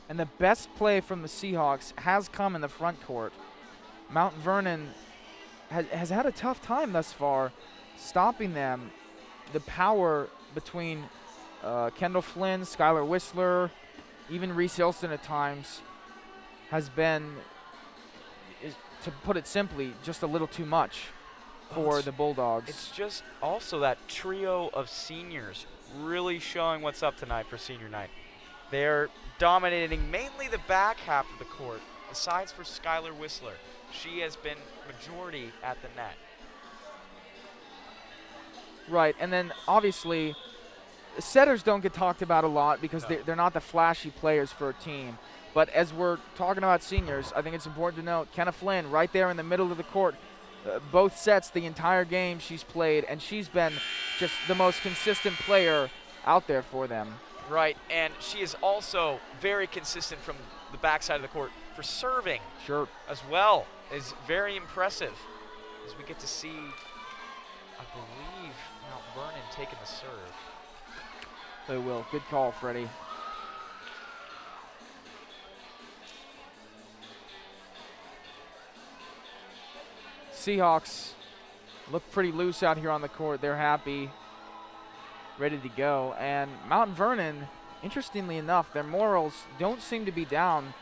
And the best play from the Seahawks has come in the front court. Mount Vernon has had a tough time thus far stopping them. The power between Kendall Flynn, Skylar Whistler, even Reese Ilston at times has been, to put it simply, just a little too much for the Bulldogs. It's just also that trio of seniors really showing what's up tonight for senior night. They're dominating mainly the back half of the court, besides for Skylar Whistler. She has been majority at the net. Right, and then obviously, setters don't get talked about a lot because they're not the flashy players for a team. But as we're talking about seniors, I think it's important to note Kenna Flynn right there in the middle of the court. Both sets, the entire game she's played, and she's been just the most consistent player out there for them. Right, and she is also very consistent from the backside of the court for serving. Sure. As well, is very impressive as we get to see, I believe, Mount Vernon taking the serve. They will. Good call, Freddie. Seahawks look pretty loose out here on the court. They're happy, ready to go. And Mount Vernon, interestingly enough, their morals don't seem to be down.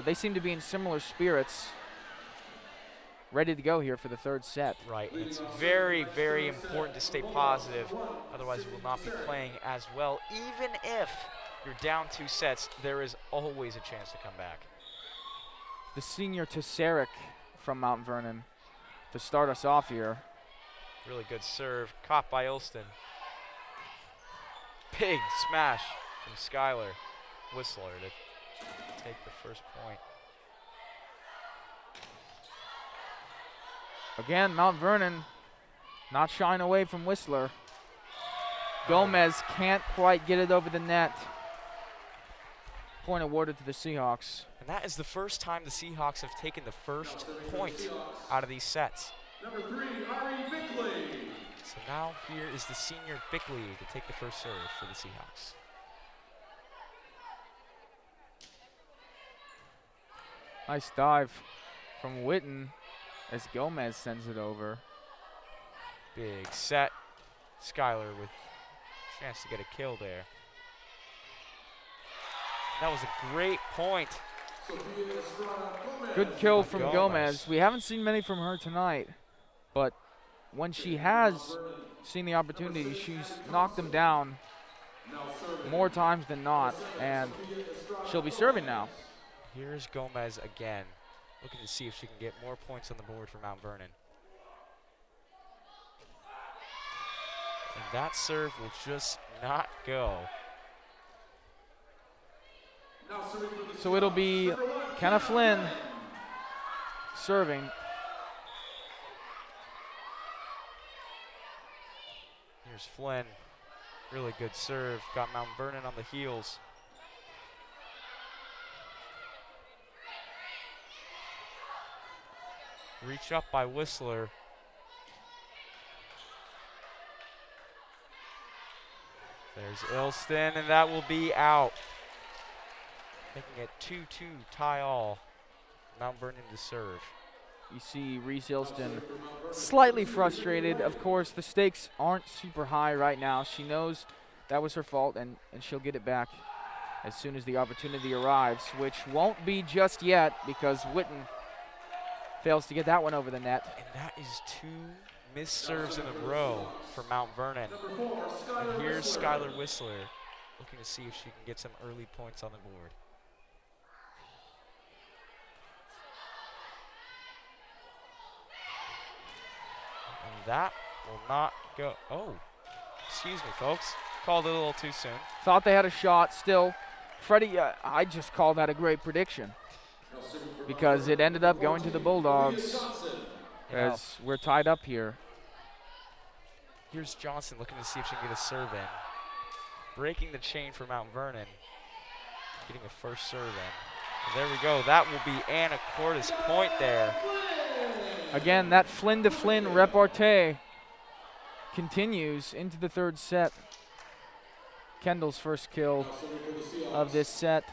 They seem to be in similar spirits, ready to go here for the third set. Right, and it's very, very important to stay positive. Otherwise, you will not be playing as well. Even if you're down 2 sets, there is always a chance to come back. The senior Tesseric from Mount Vernon to start us off here. Really good serve, caught by Ilston. Big smash from Skylar Whistler to take the first point. Again, Mount Vernon not shying away from Whistler. Gomez can't quite get it over the net. Point awarded to the Seahawks. And that is the first time the Seahawks have taken the first point out of these sets. Number 3, Ari Bickley. So now here is the senior Bickley to take the first serve for the Seahawks. Nice dive from Witten as Gomez sends it over. Big set Skylar with a chance to get a kill there. That was a great point. Good kill By from Gomez. Gomez. We haven't seen many from her tonight, but when she has seen the opportunity, she's knocked them down more times than not, and she'll be serving now. Here's Gomez again, looking to see if she can get more points on the board for Mount Vernon. And that serve will just not go. So it'll be Kenna Flynn serving. Here's Flynn, really good serve, got Mount Vernon on the heels. Reach up by Whistler. There's Ilston, and that will be out. Making it 2-2 tie all. Mount Vernon to serve. You see Reese Ilston slightly frustrated. Of course, the stakes aren't super high right now. She knows that was her fault, and she'll get it back as soon as the opportunity arrives, which won't be just yet because Witten fails to get that one over the net. And that is 2 missed serves in a row for Mount Vernon. And here's Skylar Whistler looking to see if she can get some early points on the board. And that will not go. Oh, excuse me, folks. Called it a little too soon. Thought they had a shot still. Freddie, I just call that a great prediction because it ended up going to the Bulldogs as we're tied up here. Here's Johnson looking to see if she can get a serve in. Breaking the chain for Mount Vernon. Getting a first serve in. And there we go. That will be Anacortes' point there. Again, that Flynn to Flynn repartee continues into the third set. Kendall's first kill of this set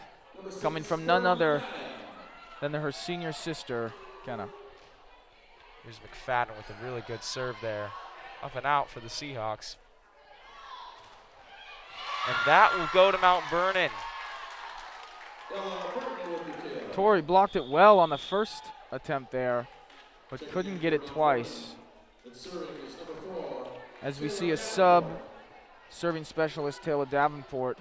coming from none other than her senior sister, Kenna. Here's McFadden with a really good serve there. Up and out for the Seahawks. And that will go to Mount Vernon. Tori blocked it well on the first attempt there, but couldn't get it twice. As we see a sub serving specialist, Taylor Davenport.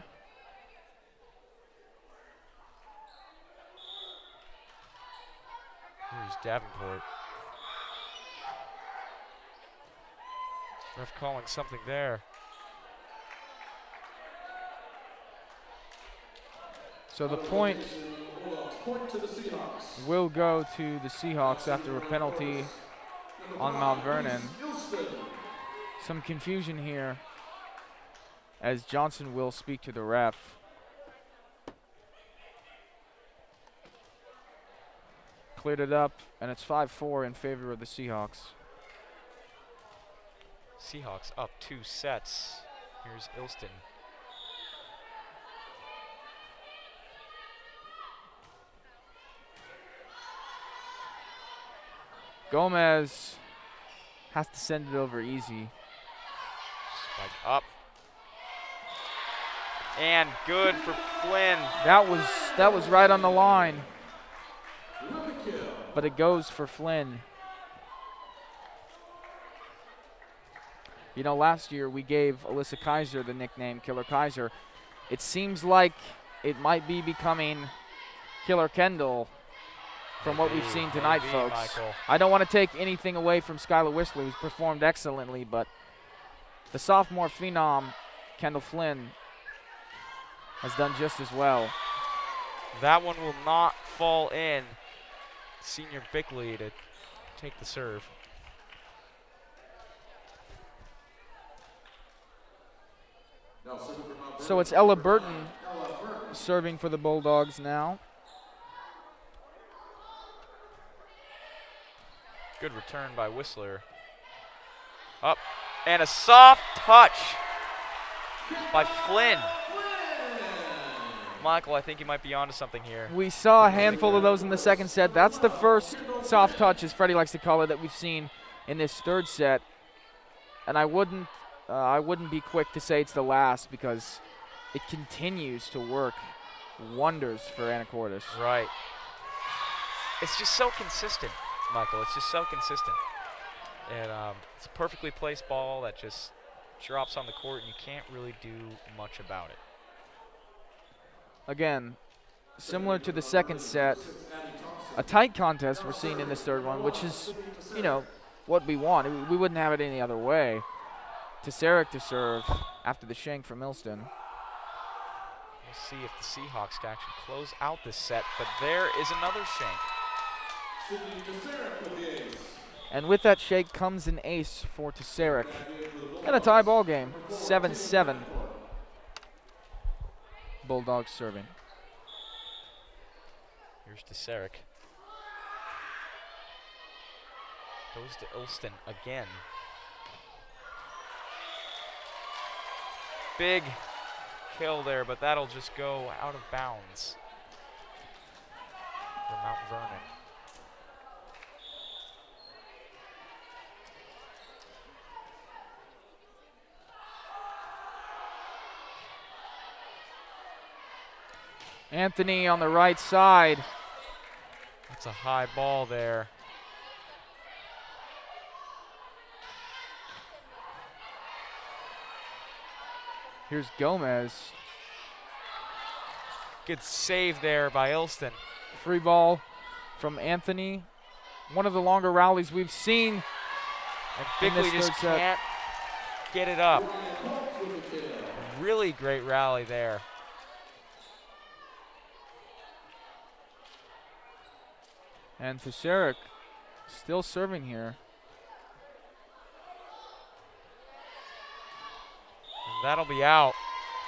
Here's Davenport. Ref calling something there. So the point will go to the Seahawks after a penalty on Mount Vernon. Some confusion here as Johnson will speak to the ref. Cleared it up, and it's 5-4 in favor of the Seahawks. Seahawks up 2 sets. Here's Ilston. Gomez has to send it over easy. Spike up. And good for Flynn. That was right on the line. But it goes for Flynn. You know, last year we gave Alyssa Kaiser the nickname Killer Kaiser. It seems like it might be becoming Killer Kendall from what we've seen tonight, folks. Michael. I don't want to take anything away from Skylar Whistler, who's performed excellently, but the sophomore phenom, Kendall Flynn, has done just as well. That one will not fall in. Senior Bickley to take the serve. So it's Ella Burton serving for the Bulldogs now. Good return by Whistler. Up, and a soft touch by Flynn. Michael, I think you might be onto something here. We saw a handful of those in the second set. That's the first soft touch, as Freddie likes to call it, that we've seen in this third set. And I wouldn't I wouldn't be quick to say it's the last because it continues to work wonders for Anacortes. Right. It's just so consistent, Michael. It's just so consistent. And it's a perfectly placed ball that just drops on the court, and you can't really do much about it. Again, similar to the second set, a tight contest we're seeing in this third one, which is, what we want. We wouldn't have it any other way. Tesaric to serve after the shank from Ilston. We'll see if the Seahawks can actually close out this set, but there is another shank. And with that shake comes an ace for Tesaric. And a tie ball game, 7-7. Bulldogs serving. Here's Tesaric. Goes to Ilston again. Big kill there, but that'll just go out of bounds for Mount Vernon. Anthony on the right side. That's a high ball there. Here's Gomez. Good save there by Ilston. Free ball from Anthony. One of the longer rallies we've seen. And Bigley just can't get it up. Really great rally there. And Tesaric still serving here. And that'll be out.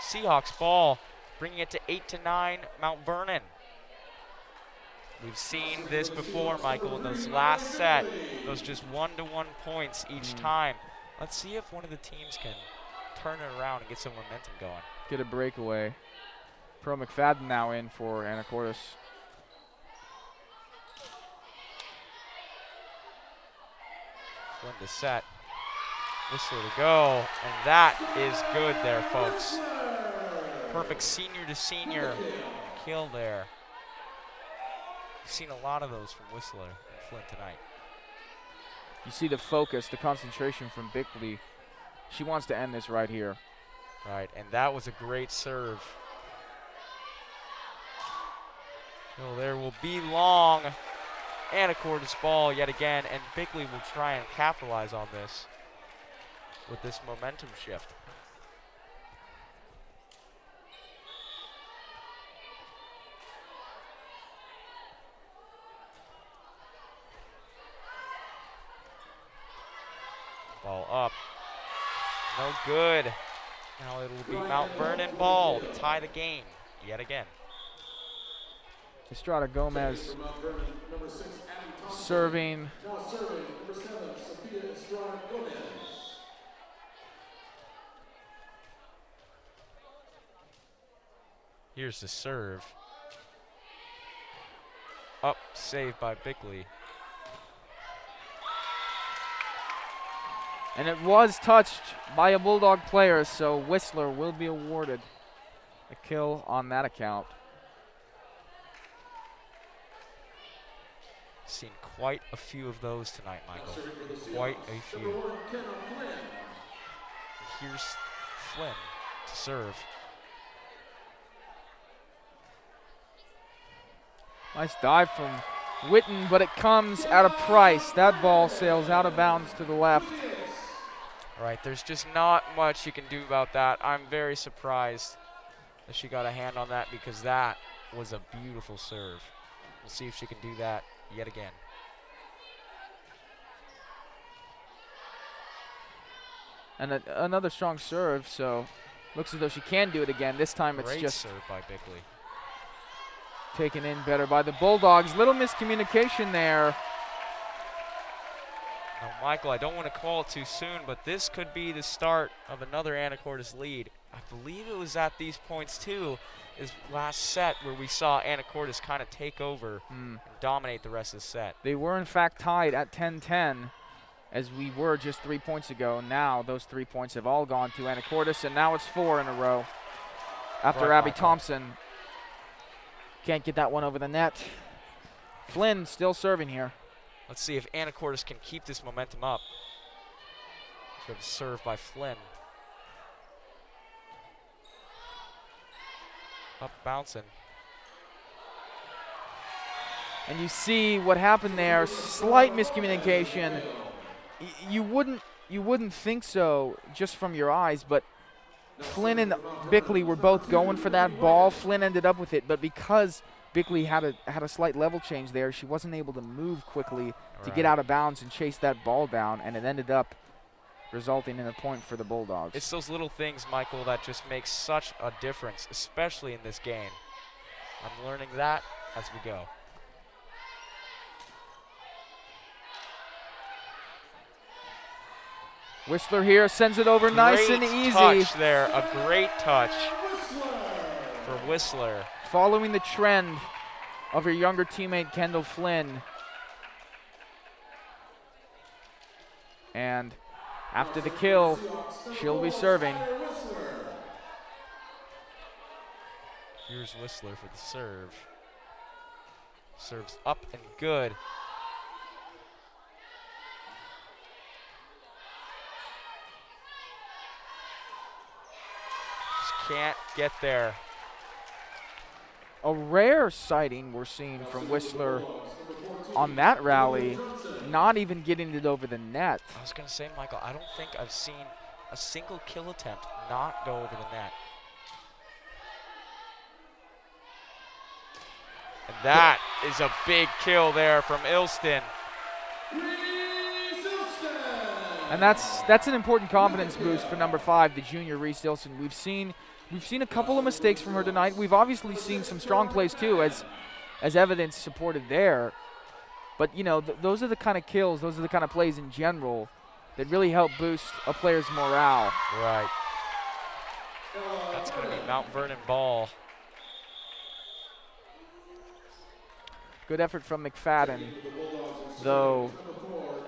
Seahawks ball, bringing it to 8-9, Mount Vernon. We've seen this before, Michael, in those last set. Those just one-to-one points each time. Let's see if one of the teams can turn it around and get some momentum going. Get a breakaway. Pro McFadden now in for Anacortes. Flynn to set. Whistler to go. And that is good there, folks. Perfect senior to senior kill there. We've seen a lot of those from Whistler and Flynn tonight. You see the focus, the concentration from Bickley. She wants to end this right here. Right, and that was a great serve. So there will be long. Anacortes ball yet again, and Bickley will try and capitalize on this with this momentum shift. Ball up. No good. Now it'll be Mount Vernon ball to tie the game yet again. Estrada Gomez serving. Here's the serve. Up, saved by Bickley. And it was touched by a Bulldog player, so Whistler will be awarded a kill on that account. Seen quite a few of those tonight, Michael. Quite a few. And here's Flynn to serve. Nice dive from Witten, but it comes at a price. That ball sails out of bounds to the left. All right, there's just not much you can do about that. I'm very surprised that she got a hand on that because that was a beautiful serve. We'll see if she can do that yet again. And another strong serve, so looks as though she can do it again. This time it's Great just serve by Bickley. taken in better by the Bulldogs. Little miscommunication there. Now, Michael, I don't want to call it too soon, but this could be the start of another Anacortes lead. I believe it was at these points, too, is last set where we saw Anacortes kind of take over and dominate the rest of the set. They were, in fact, tied at 10-10. as we were just 3 points ago. Now those 3 points have all gone to Anacortes, and now it's 4 in a row after Right, Abby Michael. Thompson can't get that one over the net. Flynn still serving here. Let's see if Anacortes can keep this momentum up. Good serve by Flynn. Up bouncing. And you see what happened there. Slight miscommunication. You wouldn't think so just from your eyes, but Flynn and Bickley were both going for that ball. Flynn ended up with it, but because Bickley had a slight level change there, she wasn't able to move quickly to get out of bounds and chase that ball down, and it ended up resulting in a point for the Bulldogs. It's those little things, Michael, that just make such a difference, especially in this game. I'm learning that as we go. Whistler here sends it over nice and easy. Great touch there, a great touch for Whistler. Following the trend of her younger teammate Kendall Flynn. And after the kill, she'll be serving. Here's Whistler for the serve. Serves up and good. Just can't get there. A rare sighting we're seeing from Whistler on that rally, not even getting it over the net. I was going to say, Michael, I don't think I've seen a single kill attempt not go over the net. And that is a big kill there from Ilston. And that's an important confidence boost for number 5, the junior Reese Ilston. We've seen a couple of mistakes from her tonight. We've obviously seen some strong plays too, as evidence supported there. But you know, those are the kind of kills, those are the kind of plays in general that really help boost a player's morale. Right. That's going to be Mount Vernon ball. Good effort from McFadden, though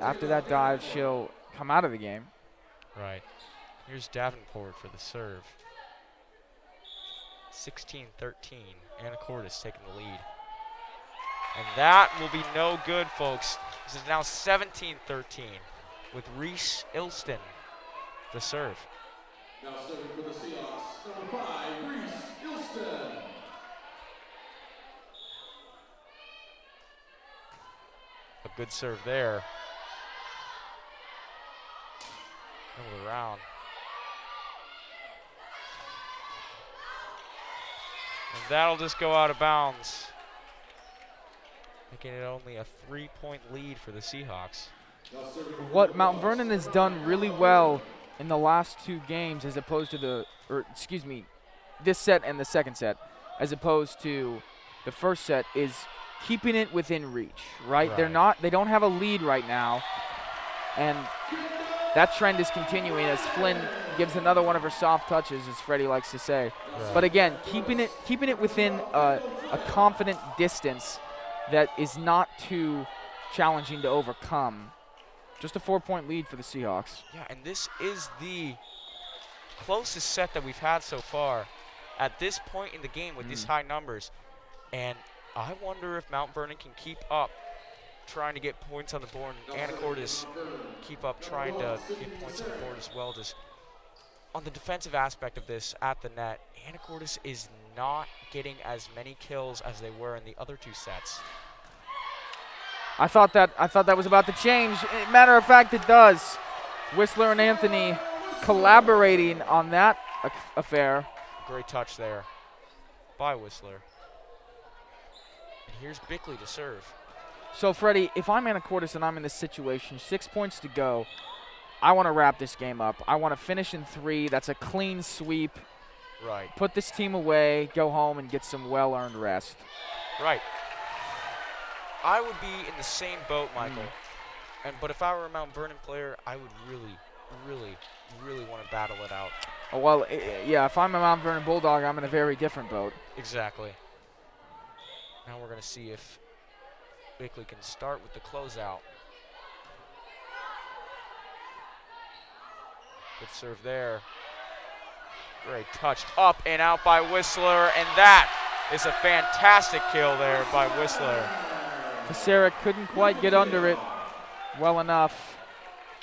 after that dive, she'll come out of the game. Right. Here's Davenport for the serve. 16-13. Anacortes taking the lead. And that will be no good, folks. This is now 17-13 with Reese Ilston the serve. Now serving for the Seahawks, number 5, Reese Ilston. A good serve there. Over around. And that'll just go out of bounds, making it only a 3-point lead for the Seahawks. What Mount Vernon has done really well in the last 2 games, as opposed to this set and the second set, as opposed to the first set, is keeping it within reach, right? They don't have a lead right now, and that trend is continuing as Flynn gives another one of her soft touches, as Freddie likes to say. Right. But again, keeping it within a confident distance that is not too challenging to overcome. Just a 4-point lead for the Seahawks. Yeah, and this is the closest set that we've had so far at this point in the game with these high numbers. And I wonder if Mount Vernon can keep up trying to get points on the board, and Anacortes keep up trying to get points on the board as well. Just on the defensive aspect of this at the net, Anacortes is not getting as many kills as they were in the other 2 sets. I thought that was about to change. Matter of fact, it does. Whistler and Anthony collaborating on that affair. Great touch there by Whistler. And here's Bickley to serve. So, Freddie, if I'm Anacortes and I'm in this situation, 6 points to go, I want to wrap this game up. I want to finish in 3. That's a clean sweep. Right. Put this team away, go home, and get some well-earned rest. Right. I would be in the same boat, Michael. But if I were a Mount Vernon player, I would really want to battle it out. Oh, well, yeah, if I'm a Mount Vernon Bulldog, I'm in a very different boat. Exactly. Now we're going to see if Bickley can start with the closeout. Good serve there. Great touched up and out by Whistler, and that is a fantastic kill there by Whistler. Sarah couldn't quite get under it well enough.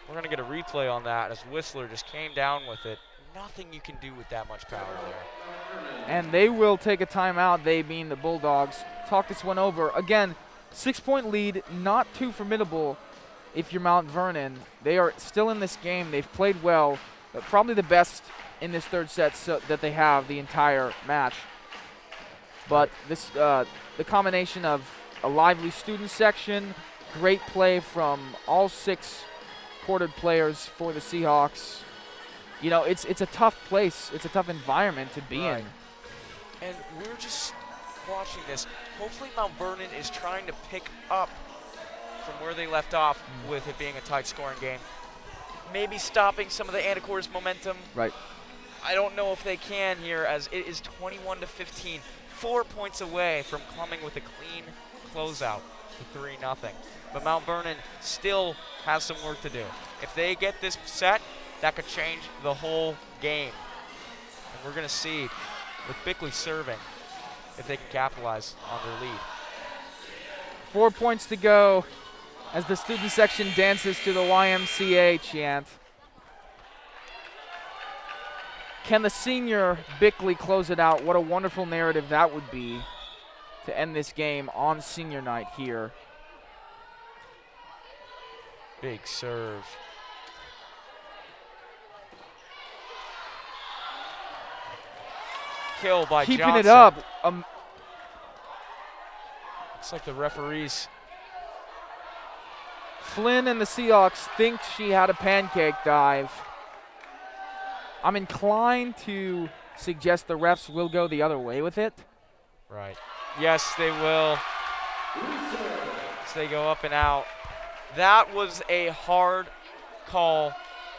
We're going to get a replay on that as Whistler just came down with it. Nothing you can do with that much power there. And they will take a timeout, they being the Bulldogs. Talk this one over. Again, 6-point lead, not too formidable if you're Mount Vernon. They are still in this game. They've played well, but probably the best in this third set that they have the entire match. But this, the combination of a lively student section, great play from all 6 quartered players for the Seahawks. You know, it's a tough place. It's a tough environment to be in. And we're just watching this. Hopefully Mount Vernon is trying to pick up from where they left off with it being a tight scoring game. Maybe stopping some of the Anacortes momentum. Right. I don't know if they can here, as it is 21-15, 4 points away from coming with a clean closeout to 3-0. But Mount Vernon still has some work to do. If they get this set, that could change the whole game. And we're going to see with Bickley serving if they can capitalize on their lead. 4 points to go as the student section dances to the YMCA chant. Can the senior Bickley close it out? What a wonderful narrative that would be to end this game on senior night here. Big serve. Kill by Keeping Johnson. it up. Looks like the referees. Flynn and the Seahawks think she had a pancake dive. I'm inclined to suggest the refs will go the other way with it. Right. Yes, they will. As they go up and out. That was a hard call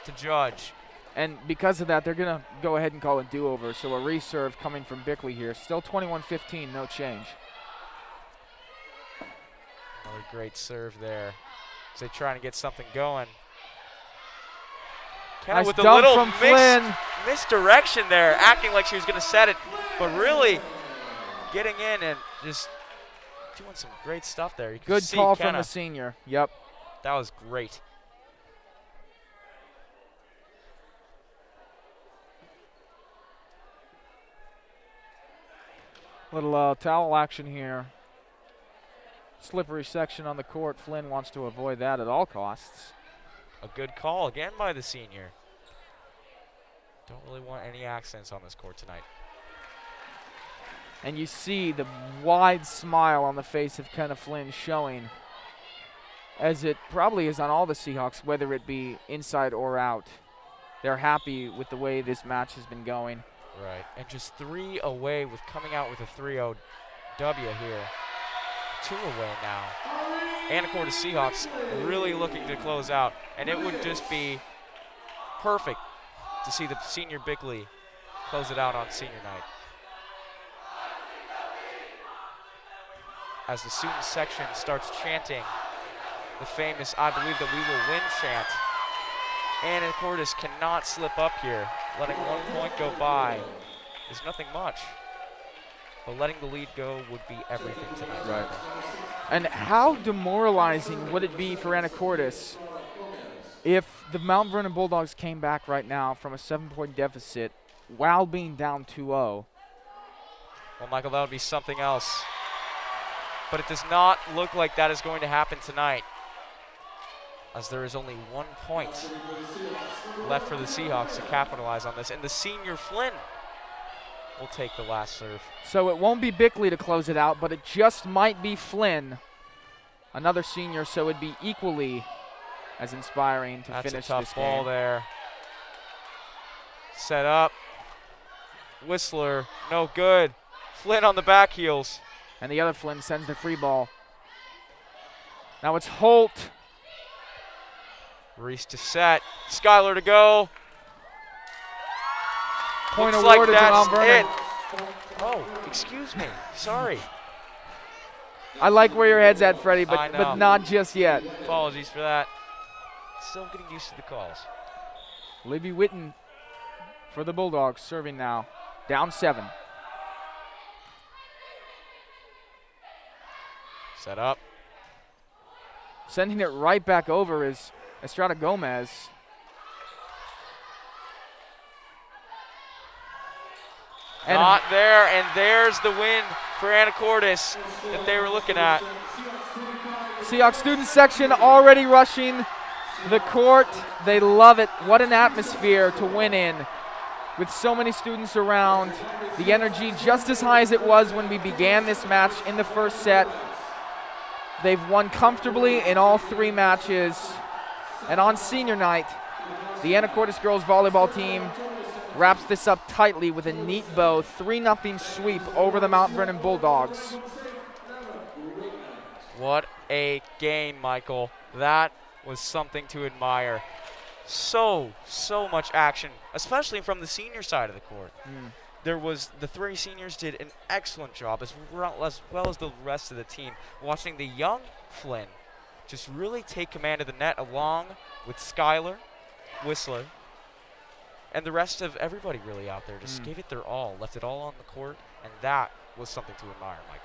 to judge. And because of that, they're going to go ahead and call a do-over. So a reserve coming from Bickley here. Still 21-15, no change. Another great serve there. As they trying to get something going. Nice with a dump little from Flynn. misdirection there, acting like she was going to set it, but really getting in and just doing some great stuff there. You can Good see call Kenna. from the senior. Yep. That was great. Little towel action here. Slippery section on the court. Flynn wants to avoid that at all costs. A good call again by the senior. Don't really want any accents on this court tonight. And you see the wide smile on the face of Kenna Flynn showing, as it probably is on all the Seahawks, whether it be inside or out. They're happy with the way this match has been going. Right, and just 3 away with coming out with a 3-0 W here. 2 away now. Anacortes Seahawks really looking to close out, and it would just be perfect to see the senior Bickley close it out on senior night. As the student section starts chanting the famous "I believe that we will win" chant, Anacortes cannot slip up here. Letting 1 point go by is nothing much. But letting the lead go would be everything tonight. Right. And how demoralizing would it be for Anacortes if the Mount Vernon Bulldogs came back right now from a 7-point deficit while being down 2-0? Well, Michael, that would be something else. But it does not look like that is going to happen tonight, as there is only 1 point left for the Seahawks to capitalize on this. And the senior Flynn will take the last serve. So it won't be Bickley to close it out, but it just might be Flynn, another senior, so it'd be equally as inspiring to finish this game. That's a tough ball there. Set up. Whistler, no good. Flynn on the back heels. And the other Flynn sends the free ball. Now it's Holt. Reese to set. Skylar to go. Point Looks awarded like to Mount that's Vernon. it. Oh, excuse me. Sorry. I like where your head's at, Freddie, I but know. not just yet. Apologies for that. Still getting used to the calls. Libby Witten for the Bulldogs, serving now. Down 7. Set up. Sending it right back over is Estrada Gomez. And Not there, and there's the win for Anacortes that they were looking at. Seahawks student section already rushing the court. They love it. What an atmosphere to win in with so many students around. The energy just as high as it was when we began this match in the first set. They've won comfortably in all 3 matches. And on senior night, the Anacortes girls volleyball team wraps this up tightly with a neat bow, 3-0 sweep over the Mount Vernon Bulldogs. What a game, Michael. That was something to admire. So much action, especially from the senior side of the court. There was, the 3 seniors did an excellent job, as well as the rest of the team, watching the young Flynn just really take command of the net, along with Skylar, Whistler, and the rest of everybody really out there. Just gave it their all, left it all on the court, and that was something to admire, Michael.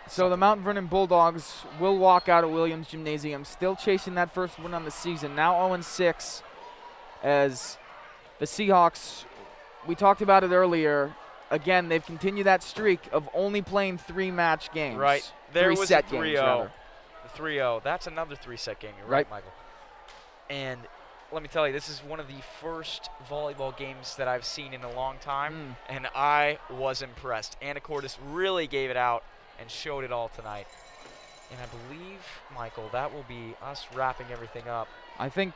So the Mount Vernon Bulldogs will walk out of Williams Gymnasium, still chasing that first win on the season. Now 0-6, as the Seahawks, we talked about it earlier, again, they've continued that streak of only playing 3-match games. Right. There was a 3-0. The 3-0. That's another 3-set game. You're right, Michael. And let me tell you, this is one of the first volleyball games that I've seen in a long time, and I was impressed. Anacortes really gave it out and showed it all tonight. And I believe, Michael, that will be us wrapping everything up. I think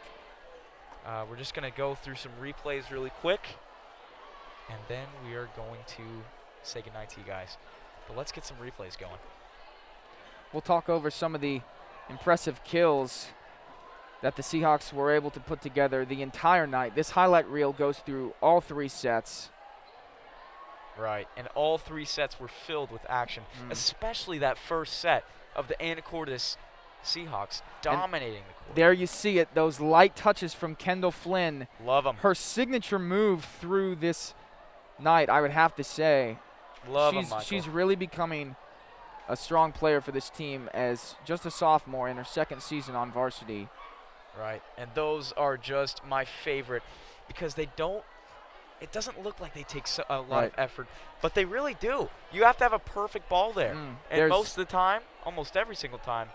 we're just going to go through some replays really quick, and then we are going to say goodnight to you guys. But let's get some replays going. We'll talk over some of the impressive kills that the Seahawks were able to put together the entire night. This highlight reel goes through all 3 sets. Right, and all 3 sets were filled with action, especially that first set of the Anacortes Seahawks dominating the court. There you see it, those light touches from Kendall Flynn. Love them. Her signature move through this night, I would have to say. Love them, Michael. She's really becoming a strong player for this team as just a sophomore in her 2nd season on varsity. Right, and those are just my favorite because they don't, it doesn't look like they take a lot of effort, but they really do. You have to have a perfect ball there. And most of the time, almost every single time,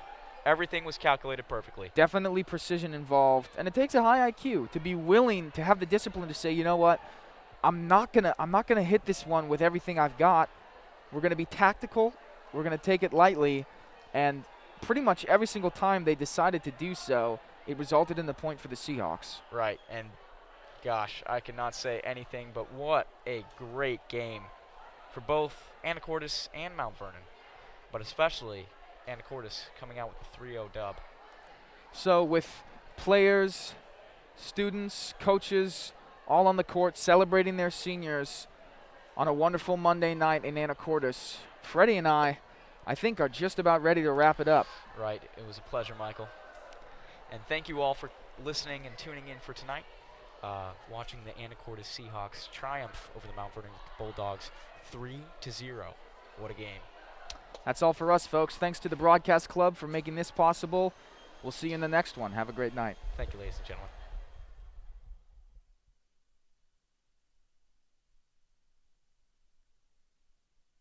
everything was calculated perfectly. Definitely precision involved, and it takes a high IQ to be willing to have the discipline to say, you know what, I'm not gonna hit this one with everything I've got. We're gonna be tactical. We're gonna take it lightly, and pretty much every single time they decided to do so, it resulted in the point for the Seahawks. Right, and gosh, I cannot say anything but what a great game for both Anacortes and Mount Vernon, but especially Anacortes coming out with a 3-0 dub. So with players, students, coaches, all on the court celebrating their seniors on a wonderful Monday night in Anacortes, Freddie and I think are just about ready to wrap it up. Right, it was a pleasure, Michael. And thank you all for listening and tuning in for tonight, watching the Anacortes Seahawks triumph over the Mount Vernon Bulldogs 3-0. What a game. That's all for us, folks. Thanks to the Broadcast Club for making this possible. We'll see you in the next one. Have a great night. Thank you, ladies and gentlemen.